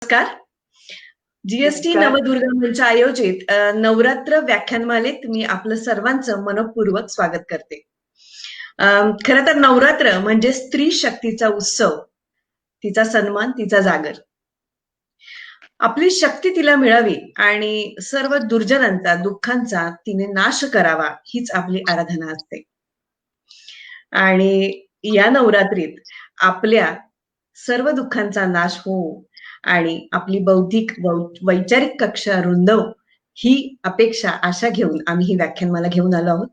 नमस्कार. जीएसटी नमस्कार. नवदुर्गा मंच आयोजित नवरात्र व्याख्यानमालेत मी आपलं सर्वांचं मनपूर्वक स्वागत करते. खरं तर नवरात्र म्हणजे स्त्री शक्तीचा उत्सव, तिचा सन्मान, तिचा जागर. आपली शक्ती तिला मिळावी आणि सर्व दुर्जनांचा, दुःखांचा तिने नाश करावा हीच आपली आराधना असते. आणि या नवरात्रीत आपल्या सर्व दुःखांचा नाश होवो आणि आपली बौद्धिक वैचारिक कक्षा रुंदव ही अपेक्षा, आशा घेऊन आम्ही ही व्याख्यानमाला घेऊन आलो आहोत.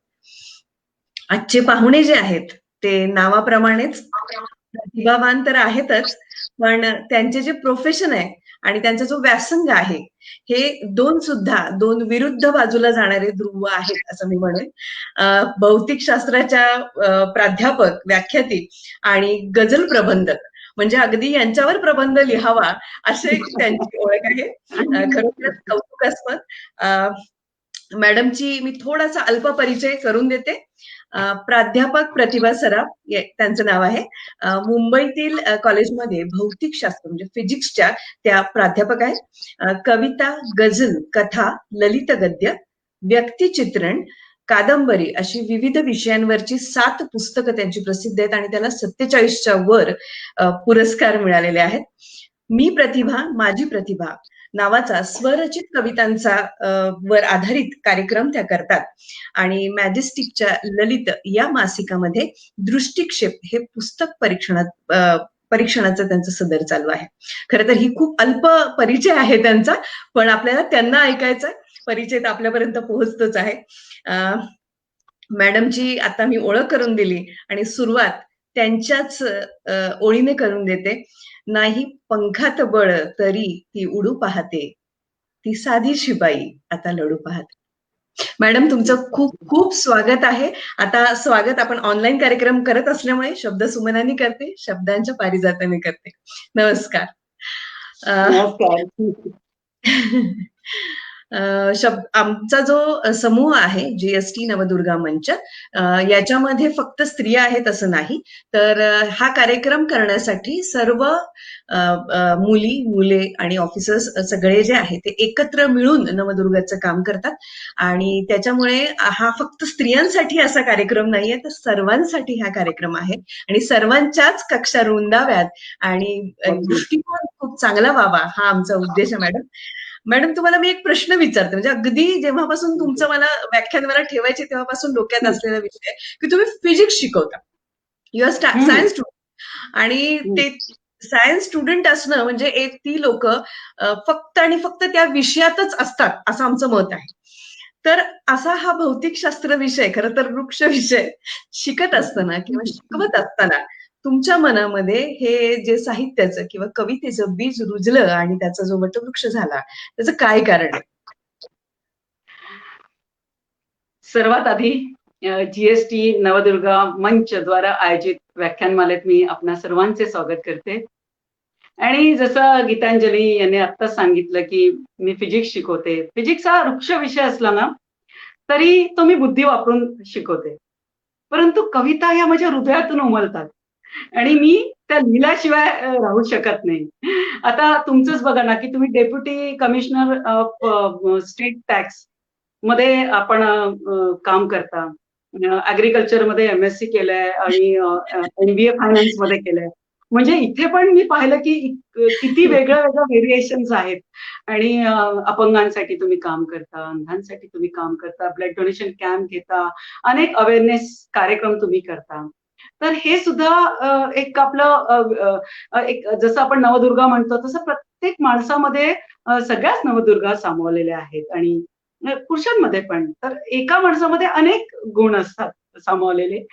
आजचे पाहुणे जे आहेत ते नावाप्रमाणेच प्रतिभावान तर आहेतच, पण त्यांचे जे प्रोफेशन आहे आणि त्यांचा जो व्यासंग आहे हे दोन विरुद्ध बाजूला जाणारे ध्रुव आहेत असं मी म्हणेन. भौतिक शास्त्राच्या प्राध्यापक, व्याख्याती आणि गझल प्रबंधक, म्हणजे अगदी यांच्यावर प्रबंध लिहावा असे त्यांची ओळख आहे. खरोखरच कौतुकास्पद. मॅडमची मी थोडासा अल्प परिचय करून देते. प्राध्यापक प्रतिभा सराफ त्यांचं नाव आहे. मुंबईतील कॉलेजमध्ये भौतिकशास्त्र म्हणजे फिजिक्सच्या त्या प्राध्यापक आहेत. कविता, गझल, कथा, ललित गद्य, व्यक्तिचित्रण, कादंबरी अशी विविध विषयांवरची 7 पुस्तकं त्यांची प्रसिद्ध आहेत आणि त्याला 47च्या वर पुरस्कार मिळालेले आहेत. मी प्रतिभा, माझी प्रतिभा नावाचा स्वरचित कवितांचा वर आधारित कार्यक्रम त्या करतात आणि मॅजेस्टिकच्या ललित या मासिकामध्ये दृष्टिक्षेप हे पुस्तक परीक्षणाचं त्यांचं सदर चालू आहे. खरं तर ही खूप अल्प परिचय आहे त्यांचा, पण आपल्याला त्यांना ऐकायचं, परिचय तर आपल्यापर्यंत पोहोचतोच आहे. मॅडमची आता मी ओळख करून दिली आणि सुरुवात त्यांच्याच ओळीने करून देते. नाही पंखात बळ तरी ती उडू पाहते, ती साधी शिपाई आता लढू पाहते. मॅडम तुमचं खूप खूप स्वागत आहे. आता स्वागत आपण ऑनलाईन कार्यक्रम करत असल्यामुळे शब्द सुमनानी करते, शब्दांच्या पारिजाताने करते. नमस्कार. आमचा जो समूह आहे जीएसटी नवदुर्गा मंच, याच्यामध्ये फक्त स्त्रिया आहेत असं नाही, तर हा कार्यक्रम करण्यासाठी सर्व मुली, मुले आणि ऑफिसर्स सगळे जे आहेत ते एकत्र मिळून नवदुर्गाचं काम करतात आणि त्याच्यामुळे हा फक्त स्त्रियांसाठी असा कार्यक्रम नाहीये, तर सर्वांसाठी हा कार्यक्रम आहे आणि सर्वांच्याच कक्षा रुंदाव्यात आणि दृष्टिकोन खूप चांगला व्हावा हा आमचा उद्देश आहे. मॅडम तुम्हाला मी एक प्रश्न विचारते, म्हणजे अगदी जेव्हापासून तुमचं मला व्याख्यानमाला ठेवायची तेव्हापासून डोक्यात असलेला विषय की तुम्ही फिजिक्स शिकवता, यू आर सायन्स स्टुडंट, आणि ते सायन्स स्टुडंट असणं म्हणजे ती लोक फक्त आणि फक्त त्या विषयातच असतात असं आमचं मत आहे. तर असा हा भौतिकशास्त्र विषय, खरं तर वृक्ष विषय शिकत असताना किंवा शिकवत असताना तुमच्या मनामध्ये हे जे साहित्याचं किंवा कवितेचं बीज रुजलं आणि त्याचा जो वटवृक्ष झाला, त्याचं काय कारण आहे? सर्वात आधी जीएसटी नवदुर्गा मंच द्वारा आयोजित व्याख्यानमालेत मी आपणा सर्वांचे स्वागत करते. आणि जसं गीतांजली यांनी आत्ताच सांगितलं की मी फिजिक्स शिकवते. फिजिक्स हा वृक्ष विषय असला ना तरी तो मी बुद्धी वापरून शिकवते, परंतु कविता या माझ्या हृदयातून उमलतात आणि मी त्या लिहिल्याशिवाय राहू शकत नाही. आता तुमचंच बघा ना की तुम्ही deputy commissioner of state tax मध्ये आपण काम करता. ऍग्रिकल्चर मध्ये MSc केलंय आणि MBA फायनान्स मध्ये केलंय. म्हणजे इथे पण मी पाहिलं की किती वेगळ्या वेगळ्या व्हेरिएशन्स आहेत. आणि अपंगांसाठी तुम्ही काम करता, अंधांसाठी तुम्ही काम करता, ब्लड डोनेशन कॅम्प घेता, अनेक अवेअरनेस कार्यक्रम तुम्ही करता. तर हे सुद्धा एक आपलं एक जसं आपण नवदुर्गा म्हणतो तसं प्रत्येक माणसामध्ये सगळ्याच नवदुर्गा सामावलेल्या आहेत आणि पुरुषांमध्ये पण. तर एका माणसामध्ये अनेक गुण असतात सामावलेले.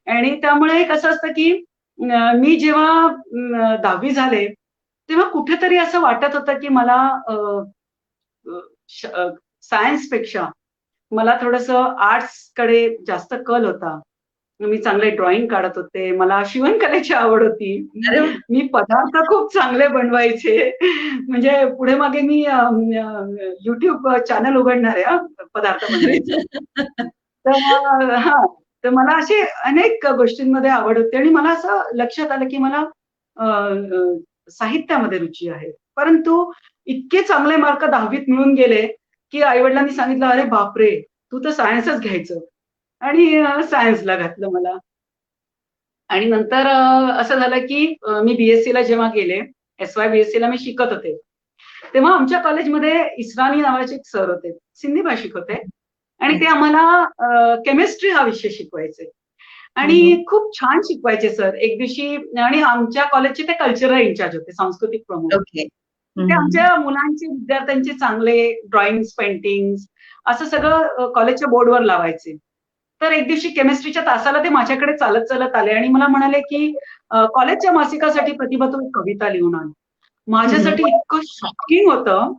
आणि त्यामुळे कसं असतं की मी जेव्हा 10वी झाले तेव्हा कुठेतरी असं वाटत होतं की मला सायन्स पेक्षा मला थोडंसं आर्ट्सकडे जास्त कल होता. मी चांगले ड्रॉइंग काढत होते, मला शिवणकलेची आवड होती, मी पदार्थ खूप चांगले बनवायचे. म्हणजे पुढे मागे मी युट्यूब चॅनल उघडणार आहे पदार्थ बनवायचं. तर तर मला असे अनेक गोष्टींमध्ये आवड होती आणि मला असं लक्षात आलं की मला साहित्यामध्ये रुची आहे. परंतु इतके चांगले मार्क 10वीत मिळून गेले, की आई-वडिलांनी सांगितलं, "अरे बापरे! तू तर सायन्सच घ्यायचं." आणि सायन्सला घातलं मला. आणि नंतर असं झालं की मी बीएससीला जेव्हा गेले, एस-वाय बीएससीला मी शिकत होते. तेव्हा आमच्या कॉलेजमध्ये इस्राणी नावाचे एक सर होते. सिंधी भाषिक होते आणि ते अच्छा. आम्हाला केमिस्ट्री हा विषय शिकवायचे. आणि खूप छान शिकवायचे सर. एक दिवशी आणि आमच्या कॉलेजचे ते कल्चरल इन्चार्ज होते, सांस्कृतिक प्रमुख. ओके. ते आमच्या मुलांचे, विद्यार्थ्यांचे चांगले ड्रॉइंग्स, पेंटिंग्स असं सगळं कॉलेजच्या बोर्डवर लावायचे. तर एक दिवशी केमिस्ट्रीच्या तासाला ते माझ्याकडे चालत-चालत आले आणि मला म्हणाले, की कॉलेजच्या मासिकासाठी प्रतिभा तू एक कविता लिहून आण. माझ्यासाठी इतकं शॉकिंग होतं,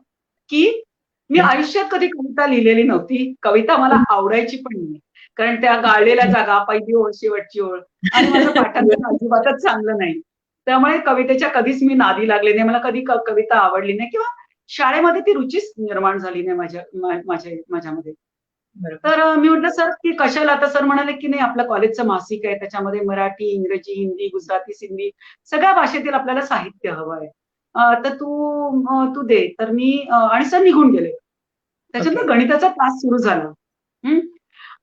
की मी आयुष्यात कधी कविता लिहिलेली नव्हती. कविता मला आवडायची पण नाही. कारण त्या गाळलेल्या जागा, पहिली ओळ, शेवटची ओळ आणि माझं पाठांतर अजिबातच चांगलं नाही. त्यामुळे कवितेच्या कधीच मी नादी लागले नाही. मला कधी कविता आवडली नाही किंवा शाळेमध्ये ती रुचीच निर्माण झाली नाही माझ्यामध्ये. बरोबर. तर मी म्हटलं, "सर की कशाला?" तर सर म्हणाले, की "नाही, आपलं कॉलेजचं मासिक आहे. त्याच्यामध्ये मराठी, इंग्रजी, हिंदी, गुजराती, सिंधी सगळ्या भाषेतील आपल्याला साहित्य हवं आहे. तर तू दे." तर मी आणि सर निघून गेले. ओके. त्याच्यानंतर गणिताचा तास सुरू झाला. हं.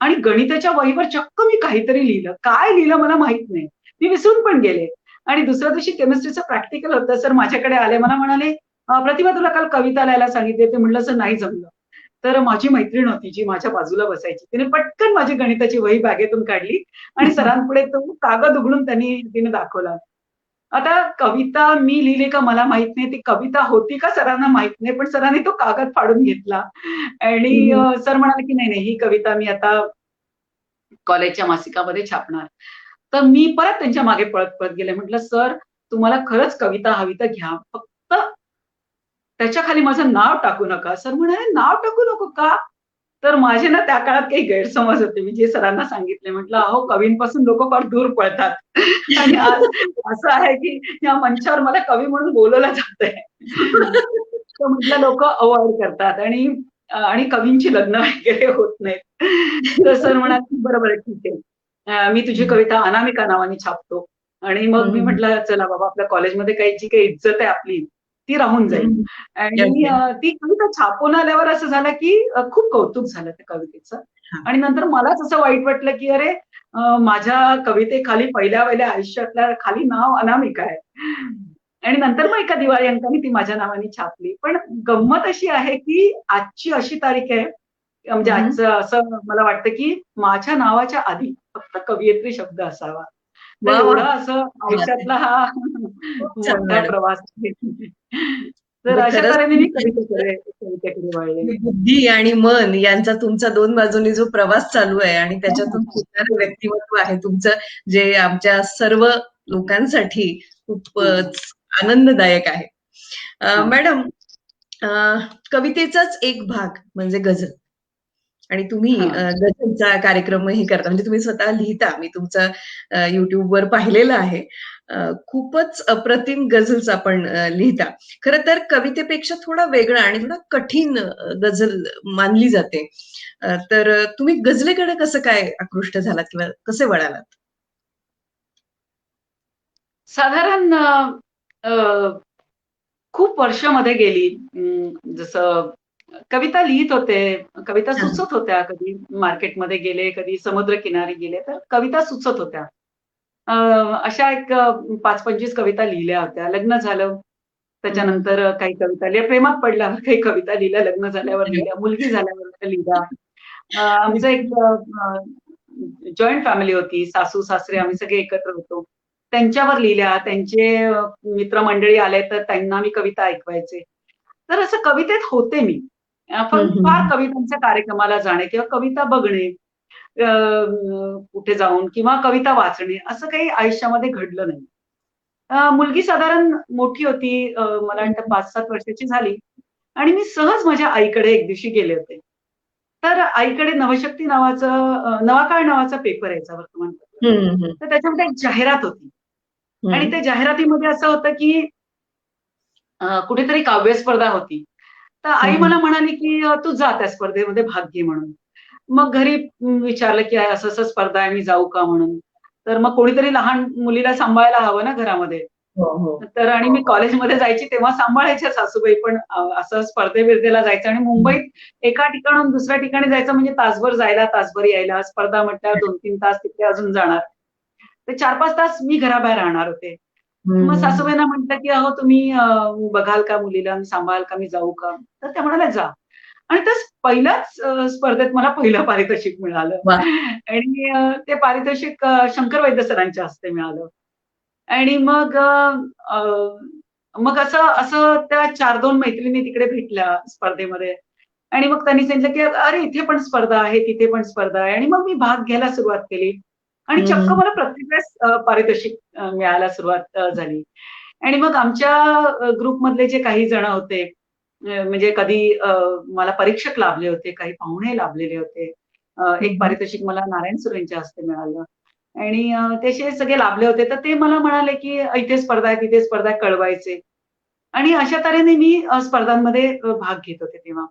आणि गणिताच्या वहीवर चक्क मी काहीतरी लिहिलं. काय लिहिलं मला माहीत नाही. मी विसरून पण गेले. आणि दुसऱ्या दिवशी केमिस्ट्रीचं प्रॅक्टिकल होतं. सर माझ्याकडे आले. मला म्हणाले, "प्रतिभा तुला काल कविता लिहायला सांगितली होती." म्हटलं, "सर नाही जमलं." तर माझी मैत्रीण होती जी माझ्या बाजूला बसायची. तिने पटकन माझी गणिताची वही बॅगेतून काढली आणि सरांपुढे तो कागद उघडून तिने दाखवला. आता कविता मी लिहिली का मला माहीत नाही. ती कविता होती का सरांना माहीत नाही. पण सरांनी तो कागद फाडून घेतला आणि सर म्हणाले, की "नाही, नाही, ही कविता मी आता कॉलेजच्या मासिकामध्ये छापणार." तर मी परत त्यांच्या मागे पळत-पळत गेले. म्हटलं, "सर, तुम्हाला खरंच कविता हवी तर घ्या. फक्त त्याच्या खाली माझं नाव टाकू नका." सर म्हणाले, "नाव टाकू नको का?" तर माझे ना त्या काळात काही गैरसमज होते. मी जे सरांना सांगितले, म्हटलं, "अहो, कवींपासून लोकं फार दूर पळतात आणि आज असं आहे, की या मंचावर मला कवी म्हणून बोलवलं जातंय." तर म्हटलं लोकं अव्हॉइड करतात आणि आणि कवींची लग्न वगैरे होत नाहीत. तर सर म्हणाले, "बरं, बरं, ठीक आहे. मी तुझी कविता अनामिका नावाने छापतो." आणि मग मी म्हटलं, "चला बाबा, आपल्या कॉलेजमध्ये जी काही इज्जत आहे आपली, ती राहून जाईल." आणि ओके. ती कविता छापून आल्यावर असं झालं, की खूप कौतुक झालं त्या कवितेचं. हां. आणि नंतर मलाच असं वाईट वाटलं, की अरे माझ्या कवितेखाली पहिल्या आयुष्यातल्या खाली नाव अनामिका आहे. आणि नंतर मग एका दिवाळी अंकाने ती माझ्या नावाने छापली. पण गंमत अशी आहे, की आजची अशी तारीख आहे, म्हणजे आजचं असं मला वाटतं, की माझ्या नावाच्या आधी फक्त कवयित्री शब्द असावा. तर वाह! वाह! एवढा असं क्या बात है. आयुष्यातला हा खूप छान मोठा मॅडम. प्रवास आहे. तर म्हणजे अशा खरंच तऱ्हेने मी तुमची कवितेकडे वळले. ही बुद्धी आणि मन यांचा तुमचा दोन बाजूनी जो प्रवास चालू आहे आणि त्याच्यातून फुटणारं व्यक्तिमत्व आहे तुमचं, जे आमच्या सर्व लोकांसाठी हां, खूपच आनंददायक आहे. हां. मॅडम, अ, कवितेचाच एक भाग म्हणजे गझल. आणि तुम्ही हां. गझलचा कार्यक्रमही करता. म्हणजे तुम्ही स्वतः लिहिता. मी तुमचं YouTubeवर पाहिलेलं आहे. खूपच अप्रतिम गझल्स आपण लिहिता. खरं तर कवितेपेक्षा थोडा वेगळा आणि थोडा कठीण गझल मानली जाते. तर तुम्ही गझलेकडे कसं काय आकृष्ट झालात किंवा कसे वळालात? साधारण अ, खूप वर्ष मध्ये गेली. जसं कविता लिहित होते, कविता हां. सुचत होत्या. कधी मार्केटमध्ये गेले, कधी समुद्रकिनारी गेले, तर कविता सुचत होत्या. अ, अशा एक 5-25 कविता लिहिल्या होत्या. लग्न झालं. हं, हं. त्याच्यानंतर काही कविता लिहिल्या. प्रेमात पडल्यावर काही कविता लिहिल्या, लग्न झाल्यावर लिहिल्या, मुलगी झाल्यावर लिहिल्या. आमचं एक जॉइंट फॅमिली होती. सासू-सासरे आम्ही सगळे एकत्र होतो. त्यांच्यावर लिहिल्या. त्यांचे मित्रमंडळी आले, तर त्यांना मी कविता ऐकवायचे. तर असं कवितेत होते मी. हं, पण फार हं. कवितांच्या कार्यक्रमाला जाणे किंवा कविता बघणे, कुठे जाऊन किंवा कविता वाचणे असं काही आयुष्यामध्ये घडलं नाही. मुलगी साधारण मोठी होती, मला हं, वाटतं हं. 5-7 वर्षाची झाली आणि मी सहज माझ्या आईकडे एक दिवशी गेले होते. तर आईकडे नवशक्ती नावाचं नवाकाळ नावाचा पेपर यायचा वर्तमानपत्र. हं, हं. तर त्याच्यामध्ये एक जाहिरात होती आणि हं. त्या जाहिरातीमध्ये असं होतं, की कुठेतरी काव्य स्पर्धा होती. तर हं, आई हं. मला म्हणाली, की "तू जा त्या स्पर्धेमध्ये भाग घे" म्हणून. मग घरी विचारलं, की "असं-असं स्पर्धा आहे, मी जाऊ का?" म्हणून. तर मग कोणीतरी लहान मुलीला सांभाळायला हवं ना घरामध्ये. हो, हो. तर आणि मी कॉलेजमध्ये जायची तेव्हा सांभाळायच्या सासूबाई पण असं स्पर्धे-बिर्धेला जायचं आणि हं. मुंबईत एका ठिकाणाहून दुसऱ्या ठिकाणी जायचं म्हणजे तासभर जायला, तासभर यायला. स्पर्धा म्हटल्यावर 2-3 तास तिथे अजून जाणार. ते 4-5 तास मी घराबाहेर राहणार होते. मग हं. सासूबाईंना म्हटलं, की "अहो तुम्ही बघाल का मुलीला? सांभाळाल का? मी जाऊ का?" तर त्या म्हणाल्या, "जा." आणि त्या पहिल्याच स्पर्धेत मला पहिलं पारितोषिक मिळालं वाह! आणि ते पारितोषिक शंकर वैद्य सरांच्या हस्ते मिळालं. आणि मग अ, मग असं असं त्या 4-2 मैत्रिणी तिकडे भेटल्या स्पर्धेमध्ये आणि मग त्यांनी सांगितलं, की "अरे, इथे पण स्पर्धा आहे, तिथे पण स्पर्धा आहे." आणि मग मी भाग घ्यायला सुरुवात केली आणि हं, चक्क हं. मला प्रत्येक वेळेस पारितोषिक मिळायला सुरुवात झाली. आणि मग आमच्या ग्रुपमधले जे काही जण होते, म्हणजे कधी मला परीक्षक लाभले होते, काही पाहुणे लाभलेले होते. हं, एक हं. पारितोषिक मला नारायण सुरे यांच्या हस्ते मिळालं. आणि ते असे सगळे लाभले होते. तर ते मला म्हणाले, की "इथे स्पर्धा आहे, तिथे स्पर्धा आहे," कळवायचे. आणि अशा तऱ्हेने मी स्पर्धांमध्ये भाग घेत होते तेव्हा. हं,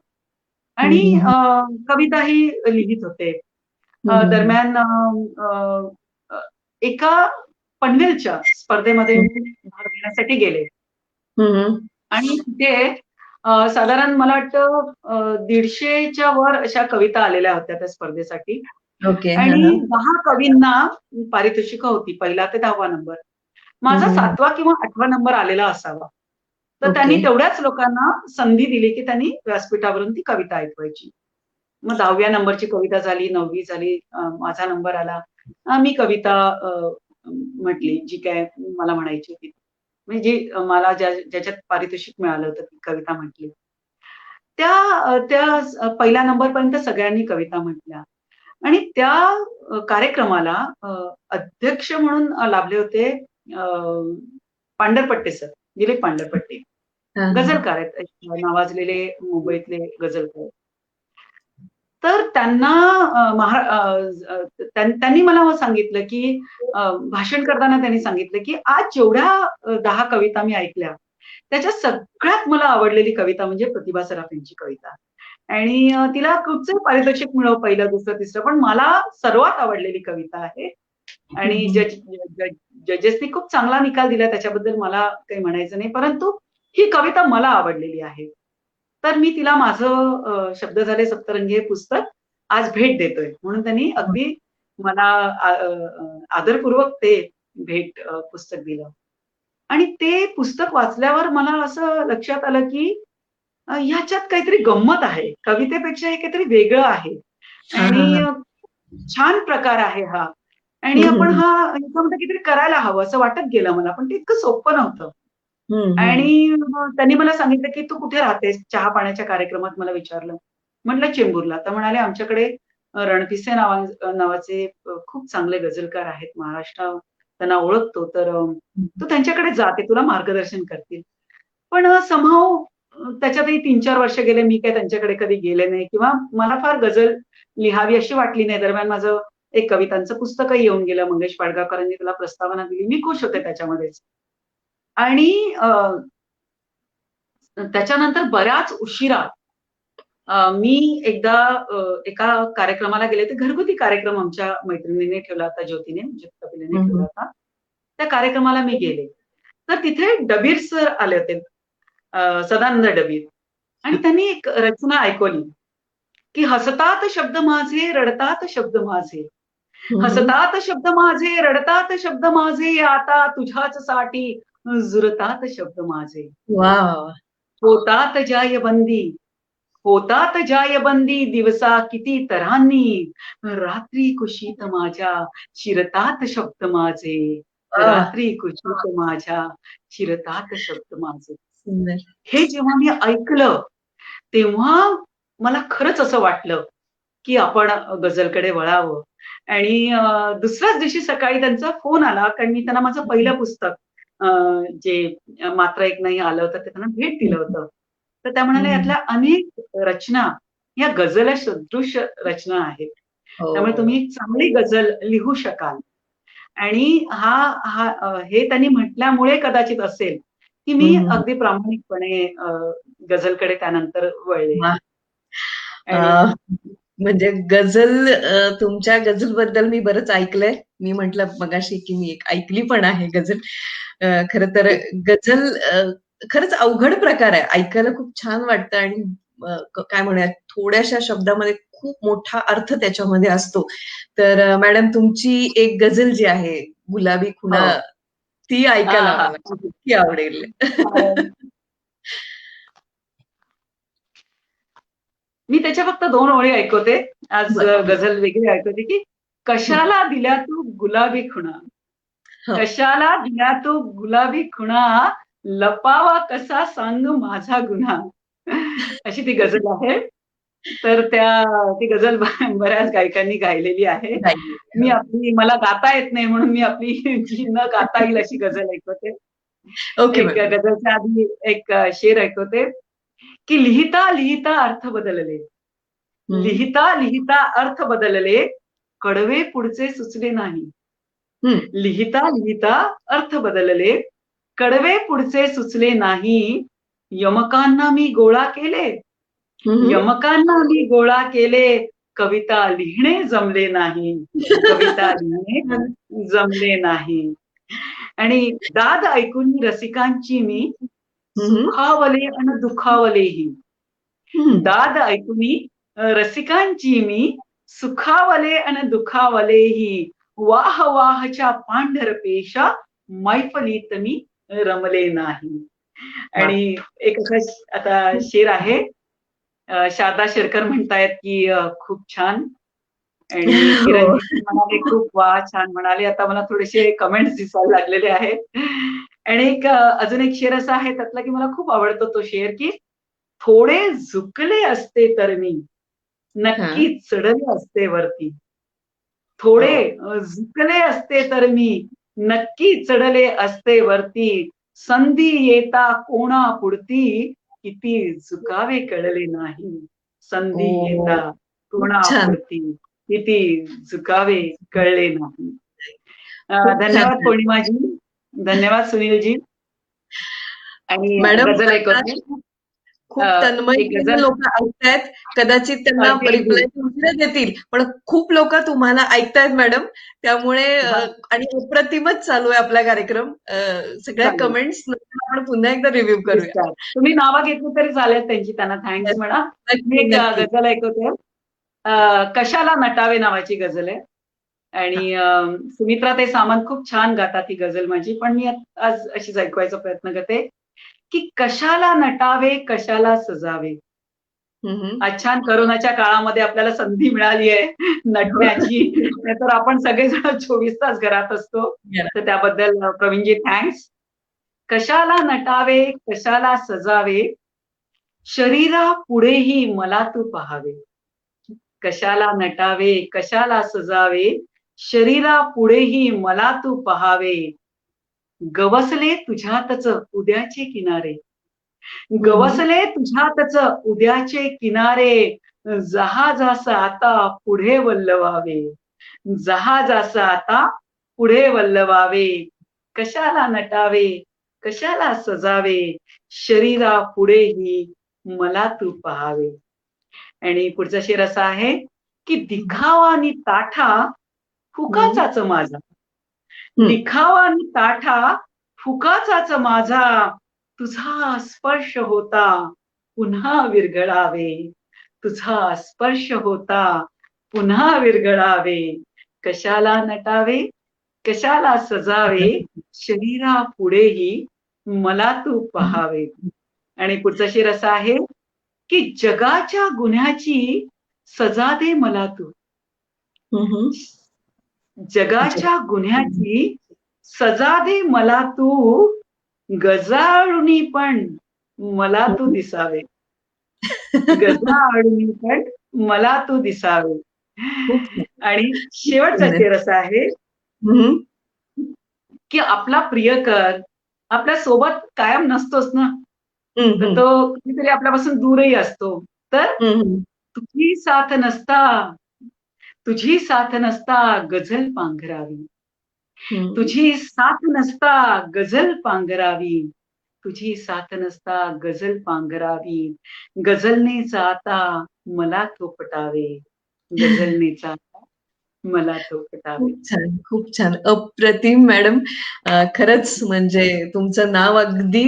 आणि हं, हं. कविताही लिहीत होते. हं, हं, हं. दरम्यान अ, अ, एका पनवेलच्या स्पर्धेमध्ये हं. मी भाग घेण्यासाठी गेले. हं, हं. आणि तिथे साधारण मला वाटतं 150च्या वर अशा कविता आलेल्या होत्या त्या स्पर्धेसाठी. ओके. हां, आणि हां. 10 कवींना पारितोषिकं होती. 1ला ते 10वा नंबर. हं, माझा हं, हं. 7वा किंवा 8वा नंबर आलेला असावा. तर ओके. त्यांनी तेवढ्याच लोकांना संधी दिली, की त्यांनी व्यासपीठावरून ती कविता ऐकवायची. मग 10व्या नंबरची कविता झाली, 9वी झाली, माझा नंबर आला. मी कविता म्हटली, जी काय मला म्हणायची होती. म्हणजे जी मला ज्याच्यात पारितोषिक मिळालं होतं ती कविता म्हटली. त्या पहिल्या नंबरपर्यंत सगळ्यांनी कविता म्हटल्या आणि त्या कार्यक्रमाला अध्यक्ष म्हणून लाभले होते अ, पांढरपट्टे सर, दिलीप पांढरपट्टे. हां, हां, हां. गझलकार आहेत, नावाजलेले मुंबईतले गझलकार. तर त्यांना त्यांनी मला सांगितलं, की भाषण करताना त्यांनी सांगितलं, की आज जेवढ्या 10 कविता मी ऐकल्या, त्याच्यात सगळ्यात मला आवडलेली कविता म्हणजे प्रतिभा सराफ यांची कविता. आणि तिला कुठचंही पारितोषिक मिळो 1लं, 2रं, 3रं पण मला सर्वात आवडलेली कविता आहे. हं, आणि हं. जजेसनी खूप चांगला निकाल दिला त्याच्याबद्दल मला काही म्हणायचं नाही. परंतु ही कविता मला आवडलेली आहे. तर मी तिला माझं शब्द झाले सप्तरंगी हे पुस्तक आज भेट देतोय. म्हणून त्यांनी अगदी मला आदरपूर्वक ते पुस्तक दिलं. आणि ते पुस्तक वाचल्यावर मला असं लक्षात आलं, की ह्याच्यात काहीतरी गंमत आहे. कवितेपेक्षा हे काहीतरी वेगळं आहे. हां, हां, आणि हां. छान प्रकार आहे हा. आणि हं, हं, आपण हं. ह्याच्यामध्ये काहीतरी करायला हवं असं वाटत गेलं मला. पण ते इतकं सोपं नव्हतं. हं, हं. आणि मग त्यांनी मला सांगितलं, की "तू कुठे राहतेस?" चहा-पाण्याच्या कार्यक्रमात मला विचारलं. म्हटलं, "चेंबूरला." तर म्हणाले, "आमच्याकडे रणपिसे नावाचे खूप चांगले गझलकार आहेत. महाराष्ट्र त्यांना ओळखतो. तर तू त्यांच्याकडे जा. ते तुला मार्गदर्शन करतील." पण त्याच्यातही 3-4 वर्ष गेले. मी काही त्यांच्याकडे कधी गेले नाही किंवा मला फार गझल लिहावी अशी वाटली नाही. दरम्यान माझं एक कवितांचं पुस्तकही येऊन गेलं. मंगेश पाडगावकरांनी त्याला प्रस्तावना दिली. मी खुश होते त्याच्यामध्येच. आणि त्याच्यानंतर बऱ्याच उशिरा मी एकदा एका कार्यक्रमाला गेले. ते घरगुती कार्यक्रम आमच्या मैत्रिणीने ठेवला होता, ज्योतीने, ज्योती कपिलेने हं, ठेवला हं. होता. त्या कार्यक्रमाला मी गेले. तर तिथे डबीर सर आले होते. सदानंद डबीर आणि त्यांनी एक रचना ऐकवली, की "हसतात शब्द माझे, रडतात शब्द माझे. हं, हं. हसतात शब्द माझे, रडतात शब्द माझे, आता तुझ्याच साठी झुरतात शब्द माझे. वाह! वाह! वाह! होतात जायबंदी, होतात जायबंदी दिवसा किती तऱ्हांनी, रात्री कुशीत माझ्या शिरतात शब्द माझे, वाह! रात्री कुशीत माझ्या शिरतात शब्द माझे." सुंदर. हे जेव्हा मी ऐकलं, तेव्हा मला खरंच असं वाटलं, की आपण गझलकडे वळावं. आणि दुसऱ्याच दिवशी सकाळी त्यांचा फोन आला, कारण मी त्यांना माझं पहिलं पुस्तक अ, जे मात्र एक नाही आलं होतं, ते त्यांना भेट हं, दिलं हं. होतं. तर त्या म्हणाल्या, हं. "यातल्या अनेक रचना या गझल सदृश रचना आहेत. त्यामुळे हो. तुम्ही चांगली गझल लिहू शकाल." आणि हा हा हे त्यांनी म्हटल्यामुळे कदाचित असेल, की हं, मी हं. अगदी प्रामाणिकपणे गझलकडे त्यानंतर वळले. वाह! आणि अ, म्हणजे गझल तुमच्या गझलबद्दल मी बरंच ऐकलंय. मी म्हटलं मगाशी की मी एक ऐकली पण आहे गझल. खरं तर गझल खरंच अवघड प्रकार आहे. ऐकायला खूप छान वाटतं आणि काय म्हणूयात थोड्याशा शब्दामध्ये खूप मोठा अर्थ त्याच्यामध्ये असतो. तर मॅडम तुमची एक गझल जी आहे, गुलाबी खुणा, हो. ती हा ऐकायला हा मला नक्की आवडेल. मी त्याच्या फक्त 2 ओळी ऐकवते. आज बरं. प्लीज. गझल वेगळी ऐकवते की हं. कशाला दिल्या तू गुलाबी खुणा, हो. कशाला दिल्या तू गुलाबी खुणा, लपावा कसा सांग माझा गुन्हा. अशी ती गझल आहे. तर ती गझल बऱ्याच गायकांनी गायलेली आहे. नाही. मी हो. आपली मला गाता येत नाही म्हणून मी आपली जी न गाता येईल अशी गझल ऐकवते. ओके एक मॅम. गझलच्या आधी एक शेर ऐकवते की लिहिता लिहिता अर्थ बदलले, हं. लिहिता लिहिता अर्थ बदलले, कडवे पुढचे सुचले नाही. हं. लिहिता लिहिता अर्थ बदलले, कडवे पुढचे सुचले नाही. यमकांना मी गोळा केले, हं, हं. यमकांना मी गोळा केले, कविता लिहिणे जमले नाही, कविता लिहिणे जमले नाही. आणि दाद ऐकून रसिकांची मी हं, हं. सुखावले आणि दुखावलेही. हं. दाद ऐकुनी रसिकांची मी सुखावले आणि दुखावलेही. वाह वाहच्या पांढरपेशा मैफलीत मी रमले नाही. वाह! आणि एक असा आता शेर आहे. शारदा शेरकर म्हणतायत की खूप छान. आणि हो. किरणजी म्हणाले खूप वा छान म्हणाले. आता मला थोडेसे कमेंट्स दिसायला लागलेले आहेत. आणि एक अजून एक शेर असा आहे त्यातला की मला खूप आवडतो तो शेर की थोडे झुकले असते तर मी हां. नक्की चढले असते वरती. थोडे हो. झुकले असते तर मी नक्की चढले असते वरती. संधी येता कोणापुढती किती झुकावे कळले नाही. संधी हो. येता खूप छान. कोणापुढती किती झुकावे कळले नाही. खूप छान. धन्यवाद पौर्णिमाजी. धन्यवाद सुनीलजी. आणि मॅडम गझल आता ऐकवते. अ, खूप एक तन्मयतेने गझल लोकं ऐकतायत. कदाचित त्यांना अगदी अगदी. रिप्लाय उशिरा देतील. पण खूप लोकं तुम्हाला ऐकतायत मॅडम. त्यामुळे हां, आणि अप्रतिमच चालू आहे आपला कार्यक्रम. सगळ्या चालेल. कमेंट्स नंतर आपण पुन्हा एकदा रिव्ह्यू करूया. दिसतात. तुम्ही नावं घेतली तरी चालेल त्यांची, त्यांना थँक्स येस. म्हणा. मी नक्की, एक नक्की. गझल ऐकवते. कशाला नटावे नावाची गझल आहे. हां. आणि सुमित्रा ते सामंत खूप छान गातात ही गझल माझी. पण मी आज अशीच ऐकवायचा प्रयत्न करते, की कशाला नटावे, कशाला सजावे. हं, हं. आज छान कोरोनाच्या काळामध्ये आपल्याला संधी मिळाली आहे नटण्याची. नाहीतर आपण सगळेजण 24 तास घरात असतो. तर त्याबद्दल प्रवीणजी थँक्स. कशाला नटावे, कशाला सजावे, शरीरा पुढेही मला तू पहावे. कशाला नटावे, कशाला सजावे, शरीरा पुढेही मला तू पहावे. गवसले तुझ्यातच उद्याचे किनारे, हं, हं. गवसले तुझ्यातच उद्याचे किनारे. जहाजास आता पुढे वल्लवावे, जहाजास आता पुढे वल्लवावे. कशाला नटावे, कशाला सजावे, शरीरा पुढेही मला तू पहावे. आणि पुढचा शेर असा आहे की दिखावा आणि ताठा हं. फुकाचाच माझा, हं. दिखावा आणि ताठा फुकाचाच माझा. तुझा स्पर्श होता पुन्हा विरघळावे, तुझा स्पर्श होता पुन्हा विरघळावे. कशाला नटावे, कशाला सजावे, शरीरा पुढेही मला तू पहावे. आणि पुढचा शेर असा आहे की जगाच्या गुन्ह्याची सजा दे मला तू, हं, हं. जगाच्या गुन्ह्याची सजा दे मला तू. गजाळुनी पण मला तू दिसावे, गजाळुनी पण मला तू दिसावे. खूप छान. आणि शेवटचा शेर असा आहे हं, की आपला प्रियकर आपल्या सोबत कायम नसतोच ना. हं, तर हं. तो कधीतरी आपल्यापासून दूरही असतो. तर हं, हं. तुझी साथ नसता, तुझी साथ नसता गझल पांघरावी, हं. तुझी साथ नसता गझल पांघरावी, तुझी साथ नसता गझल पांघरावी. गझलनेच आता मला थोपटावे, गझलनीचा मला तो किताब आहे. खूप छान, खूप छान. अप्रतिम मॅडम. खरंच म्हणजे तुमचं नाव अगदी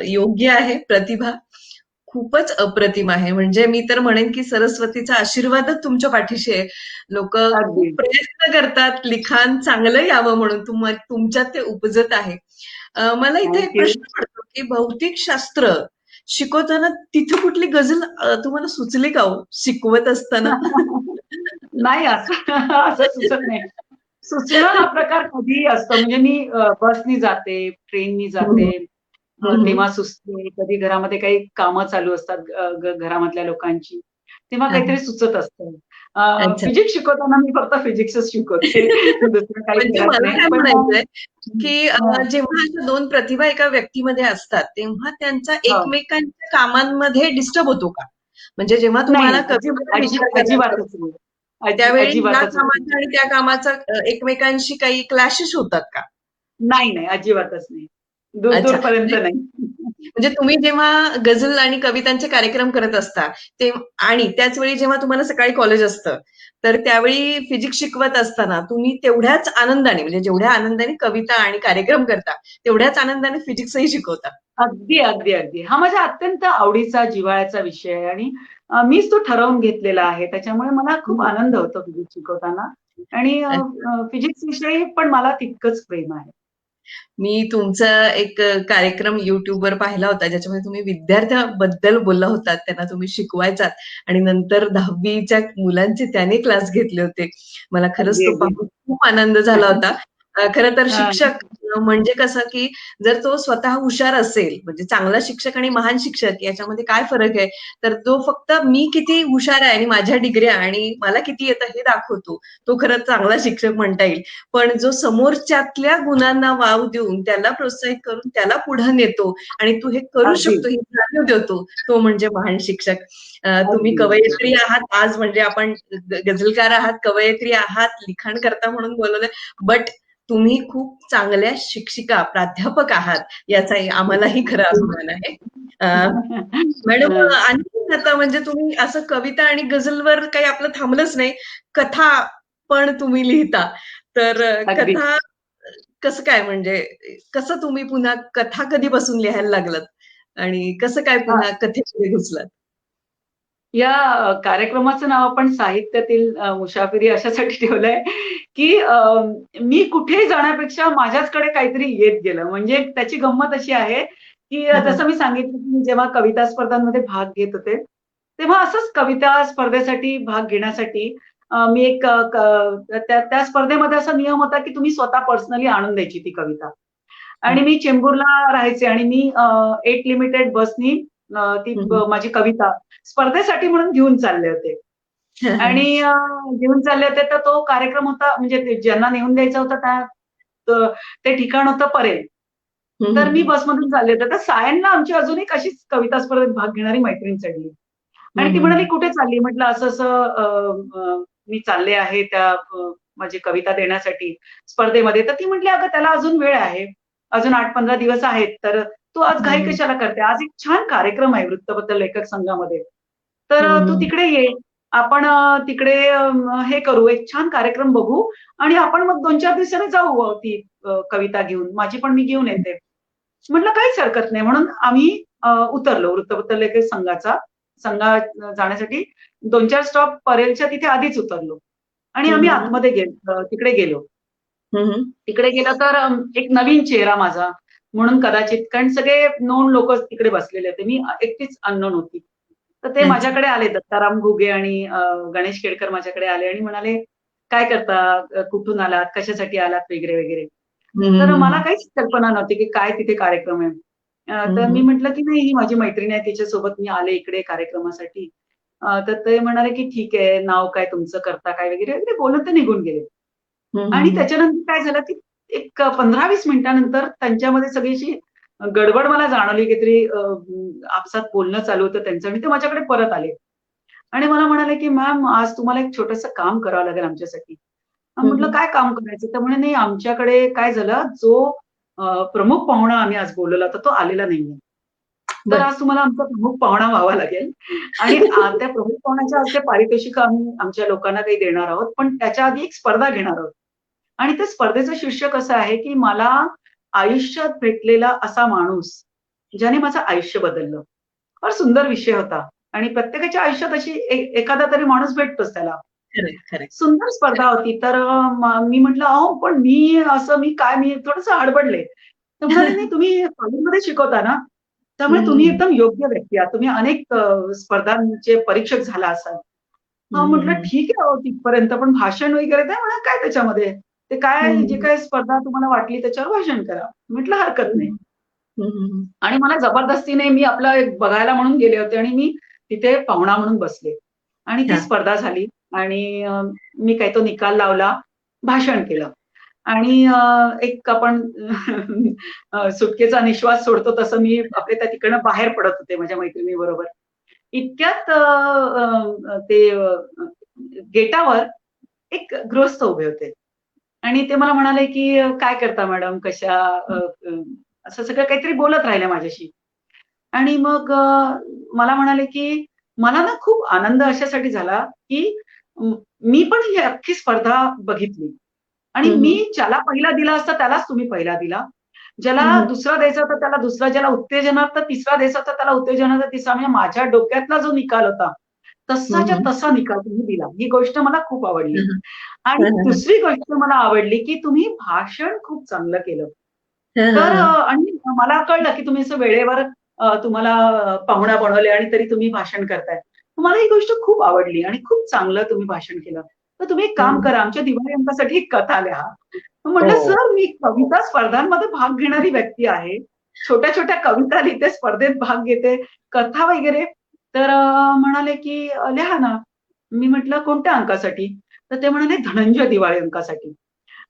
योग्य आहे. प्रतिभा खूपच अप्रतिम आहे. म्हणजे मी तर म्हणेन की सरस्वतीचा आशीर्वादच तुमच्या पाठीशी आहे. लोकं अगदी. खूप प्रयत्न करतात लिखाण चांगलं यावं म्हणून तुमच्यात ते उपजत आहे. मला इथे एक थँक्यू. प्रश्न पडतो की भौतिकशास्त्र शिकवताना तिथं कुठली गझल तुम्हाला सुचली का हो शिकवत असताना? नाही असं असं सुचत नाही. सुचणं हा प्रकार कधीही असतो. म्हणजे मी बसनी जाते, ट्रेननी हं, जाते. हं, हं. तेव्हा सुचते. कधी घरामध्ये काही कामं चालू असतात घरामधल्या लोकांची. तेव्हा हां, काहीतरी हां. सुचत असतं. अच्छा. फिजिक्स शिकवताना मी फक्त फिजिक्सच शिकवते. दुसरं काही म्हणजे करत मला नाही. काय पण म्हणायचंय, की हां. जेव्हा अशा 2 प्रतिभा एका व्यक्तीमध्ये असतात, तेव्हा त्यांचा हो. एकमेकांच्या कामांमध्ये डिस्टर्ब होतो का? म्हणजे जेव्हा नाही, तुम्हाला नाही. कवितेवर विचार करायचा अजिबातच असतो, नाही. त्यावेळी या अजिबातच नाही. कामाचा आणि त्या कामाचा एकमेकांशी काही क्लॅशेस होतात का? नाही, नाही. अजिबातच नाही. अच्छा. दूर-दूरपर्यंत म्हणजे नाही. म्हणजे तुम्ही जेव्हा गझल आणि कवितांचे कार्यक्रम करत असता, आणि त्याच वेळी जेव्हा तुम्हाला सकाळी कॉलेज असतं, तर त्यावेळी फिजिक्स शिकवत असताना तुम्ही तेवढ्याच आनंदाने म्हणजे जेवढ्या आनंदाने कविता आणि कार्यक्रम करता, तेवढ्याच आनंदाने फिजिक्सही शिकवता. अगदी, अगदी, अगदी. हा माझ्या अत्यंत आवडीचा, जिव्हाळ्याचा विषय आहे आणि मीच तो ठरवून घेतलेला आहे. त्याच्यामुळे मला खूप हं. आनंद होतो फिजिक्स शिकवताना आणि फिजिक्स विषयी पण मला तितकंच प्रेम आहे. मी तुमचा एक कार्यक्रम YouTubeवर पाहिला होता, ज्याच्यामध्ये तुम्ही विद्यार्थ्यांबद्दल बोलला होतात. त्यांना तुम्ही शिकवायचात आणि नंतर 10वीच्या मुलांचे त्याने क्लास घेतले होते. मला खरंच अगदी, तो अगदी. पाहून खूप आनंद झाला होता. खरं तर हां. शिक्षक म्हणजे कसं, की जर तो स्वतः हुशार असेल, म्हणजे चांगला शिक्षक आणि महान शिक्षक याच्यामध्ये काय फरक आहे? तर तो फक्त मी किती हुशार आहे आणि माझ्या डिग्र्या आणि मला किती येतं हे दाखवतो. तो खरंच चांगला शिक्षक म्हणता येईल. पण जो समोरच्यातल्या गुणांना वाव देऊन त्याला प्रोत्साहित करून त्याला पुढे नेतो आणि तू हे करू अगदी, शकतो ही जाणीव देतो, तो म्हणजे महान शिक्षक. तुम्ही अगदी, अगदी. कवयित्री आहात आज म्हणजे आपण गझलकार आहात, कवयित्री आहात, लिखाण करता म्हणून बोलवलंय. बट तुम्ही खूप चांगल्या शिक्षिका, प्राध्यापक आहात याचाही आम्हालाही खरा अभिमान आहे. अ, मॅडम हं. आणखी आता म्हणजे तुम्ही असं कविता आणि गझलवर काही आपलं थांबलंच नाही, कथा पण तुम्ही लिहिता. तर अगदी. कथा कसं काय म्हणजे कसं तुम्ही पुन्हा कथा कधीपासून लिहायला लागलात? आणि कसं काय पुन्हा कथेमध्ये घुसलात? या कार्यक्रमाचं नाव आपण साहित्यातील मुसाफिरी अशासाठी ठेवलंय, की मी कुठेही जाण्यापेक्षा माझ्याचकडे काहीतरी येत गेलं. म्हणजे त्याची गंमत अशी आहे, की हां, हां. जसं मी सांगितलं, की मी जेव्हा कविता स्पर्धांमध्ये भाग घेत होते, तेव्हा असंच कविता स्पर्धेसाठी भाग घेण्यासाठी मी एक त्या त्या स्पर्धेमध्ये असा नियम होता, की तुम्ही स्वतः पर्सनली आणून द्यायची ती कविता. आणि हां. मी चेंबूरला राहायचे आणि मी 8 लिमिटेड बसनी ती हं, हं. माझी कविता स्पर्धेसाठी म्हणून घेऊन चालले होते. हां, हां. आणि घेऊन चालले होते तर तो कार्यक्रम होता म्हणजे ज्यांना नेऊन द्यायचा होता ते ठिकाण होतं परेल. हं, तर हं, मी हं. बसमधून चालले होते. तर सायनला आमची अजून एक अशीच कविता स्पर्धेत भाग घेणारी मैत्रीण चढली. आणि हं, ती हं, म्हणाली, हं. "कुठे चालली?" म्हटलं, "असं-असं मी चालले आहे त्या माझी कविता देण्यासाठी स्पर्धेमध्ये." तर ती म्हटली, "अगं त्याला अजून वेळ आहे. अजून 8-15 दिवस आहेत. तर तू आज हं, घाई हं. कशाला करते? आज एक छान कार्यक्रम आहे वृत्तपत्र लेखक संघामध्ये. तर हं, तू हं. तिकडे ये. आपण तिकडे हे करू, एक छान कार्यक्रम बघू आणि आपण मग 2-4 दिवसांनी जाऊ ती कविता घेऊन. माझी पण मी घेऊन येते." म्हटलं काहीच हरकत नाही म्हणून आम्ही उतरलो वृत्तपत्र लेखक संघात जाण्यासाठी 2-4 स्टॉप परेलच्या तिथे आधीच उतरलो आणि हं, आम्ही हं, हं. आतमध्ये तिकडे गेलो. हं, हं. तिकडे गेलो तर एक नवीन चेहरा माझा म्हणून कदाचित कारण सगळे नोन लोक तिकडे बसलेले होते. मी एकटीच अननोन होती. तर ते अच्छा. माझ्याकडे आले दत्ताराम घुगे आणि गणेश केळकर माझ्याकडे आले आणि म्हणाले, "काय करता? कुठून आलात? कशासाठी आलात?" वगैरे, वगैरे. हं, हं, तर हं, मला हं. काहीच कल्पना नव्हती, की काय तिथे कार्यक्रम आहे. हं, तर मी हं. म्हटलं, की "नाही, ही माझी मैत्रीण आहे. तिच्यासोबत मी आले इकडे कार्यक्रमासाठी." तर ते म्हणाले, की "ठीक आहे. नाव काय तुमचं? करता काय?" वगैरे, वगैरे बोलून ते निघून गेले. हं, हं, आणि हं. त्याच्यानंतर काय झालं, की एक 15-20 मिनिटानंतर त्यांच्यामध्ये सगळी अशी गडबड मला जाणवली. काहीतरी आपसात बोलणं चालू होतं त्यांचं आणि ते माझ्याकडे परत आले. आणि मला म्हणाले, की "मॅम आज तुम्हाला एक छोटंसं काम करावं लागेल आमच्यासाठी." हं, म्हटलं, हं. "काय काम करायचं?" तर म्हणे, "नाही आमच्याकडे काय झालं जो प्रमुख पाहुणा आम्ही आज बोलवला होता तो आलेला नाहीये." तर बर. आज तुम्हाला आमचा प्रमुख पाहुणा व्हावा लागेल. आणि त्या प्रमुख पाहुण्याच्या हस्ते पारितोषिक आम्ही आमच्या लोकांना काही देणार आहोत. पण त्याच्या आधी एक स्पर्धा घेणार आहोत. आणि त्या स्पर्धेचं शीर्षक असं आहे, की मला आयुष्यात भेटलेला असा माणूस, ज्याने माझं आयुष्य बदललं. फार सुंदर विषय होता. आणि प्रत्येकाच्या आयुष्यात अशी एखादा तरी माणूस भेटतोच त्याला. खरंय, खरंय. सुंदर स्पर्धा होती. तर मी म्हटलं, "अहो, पण मी थोडंसं हडबडले." तर म्हणाले, "नाही, तुम्ही कॉलेजमध्ये शिकवता ना, त्यामुळे तुम्ही हं, एकदम योग्य व्यक्ती आहात. तुम्ही अनेक स्पर्धांचे परीक्षक झाला असाल." हं, हां, म्हटलं, हं, "ठीक आहे अहो तिथपर्यंत, पण भाषण वगैरे ते म्हणा काय त्याच्यामध्ये? ते हं, काय जे हं, काही स्पर्धा तुम्हाला वाटली त्याच्यावर भाषण करा." म्हटलं, "हरकत नाही." हं, हं, आणि मला जबरदस्तीने मी आपलं एक बघायला म्हणून गेले होते आणि मी तिथे पाहुणा म्हणून बसले. आणि ती हां. स्पर्धा झाली आणि मी काही तो निकाल लावला, भाषण केलं. आणि एक आपण सुटकेचा निश्वास सोडतो तसं मी आपल्या त्या तिकडनं बाहेर पडत होते माझ्या मैत्रिणीबरोबर. इतक्यात गेटावर एक गृहस्थ उभे होते आणि ते मला म्हणाले, की "काय करता मॅडम? कशा?" अ, अ, असं सगळं काहीतरी बोलत राहिले माझ्याशी. आणि मग मला म्हणाले, की "मला ना खूप आनंद अशासाठी झाला, की अ, मी पण ही अख्खी स्पर्धा बघितली आणि हं, मी हं. ज्याला पहिला दिला असता त्यालाच तुम्ही पहिला दिला. ज्याला हं, हं. दुसरा द्यायचा होता त्याला दुसरा, ज्याला उत्तेजनार्थ तिसरा द्यायचा होता त्याला उत्तेजनार्थ तिसरा. म्हणजे माझ्या डोक्यातला जो निकाल होता, हं, तसाच्या हं. तसा निकाल तुम्ही दिला. ही गोष्ट मला खूप आवडली. हं, हं. आणि हं, हं, हं. दुसरी गोष्ट मला आवडली, की तुम्ही भाषण खूप चांगलं केलं. हं, तर हं, हं. आणि मला कळलं, की तुम्ही असं वेळेवर तुम्हाला पाहुणा बनवले आणि तरी तुम्ही भाषण करताय. मला ही गोष्ट खूप आवडली आणि खूप चांगलं तुम्ही भाषण केलं. तर तुम्ही एक हं, काम हं. करा, आमच्या दिवाळी अंकासाठी एक कथा लिहा. म्हटलं, हो. "सर, मी कविता स्पर्धांमध्ये भाग घेणारी व्यक्ती आहे. छोट्या-छोट्या कविता लिहिते, स्पर्धेत भाग घेते, कथा वगैरे." तर म्हणाले, की "लिहा ना." मी म्हटलं, "कोणत्या अंकासाठी?" तर ते म्हणाले, "धनंजय दिवाळी अंकासाठी."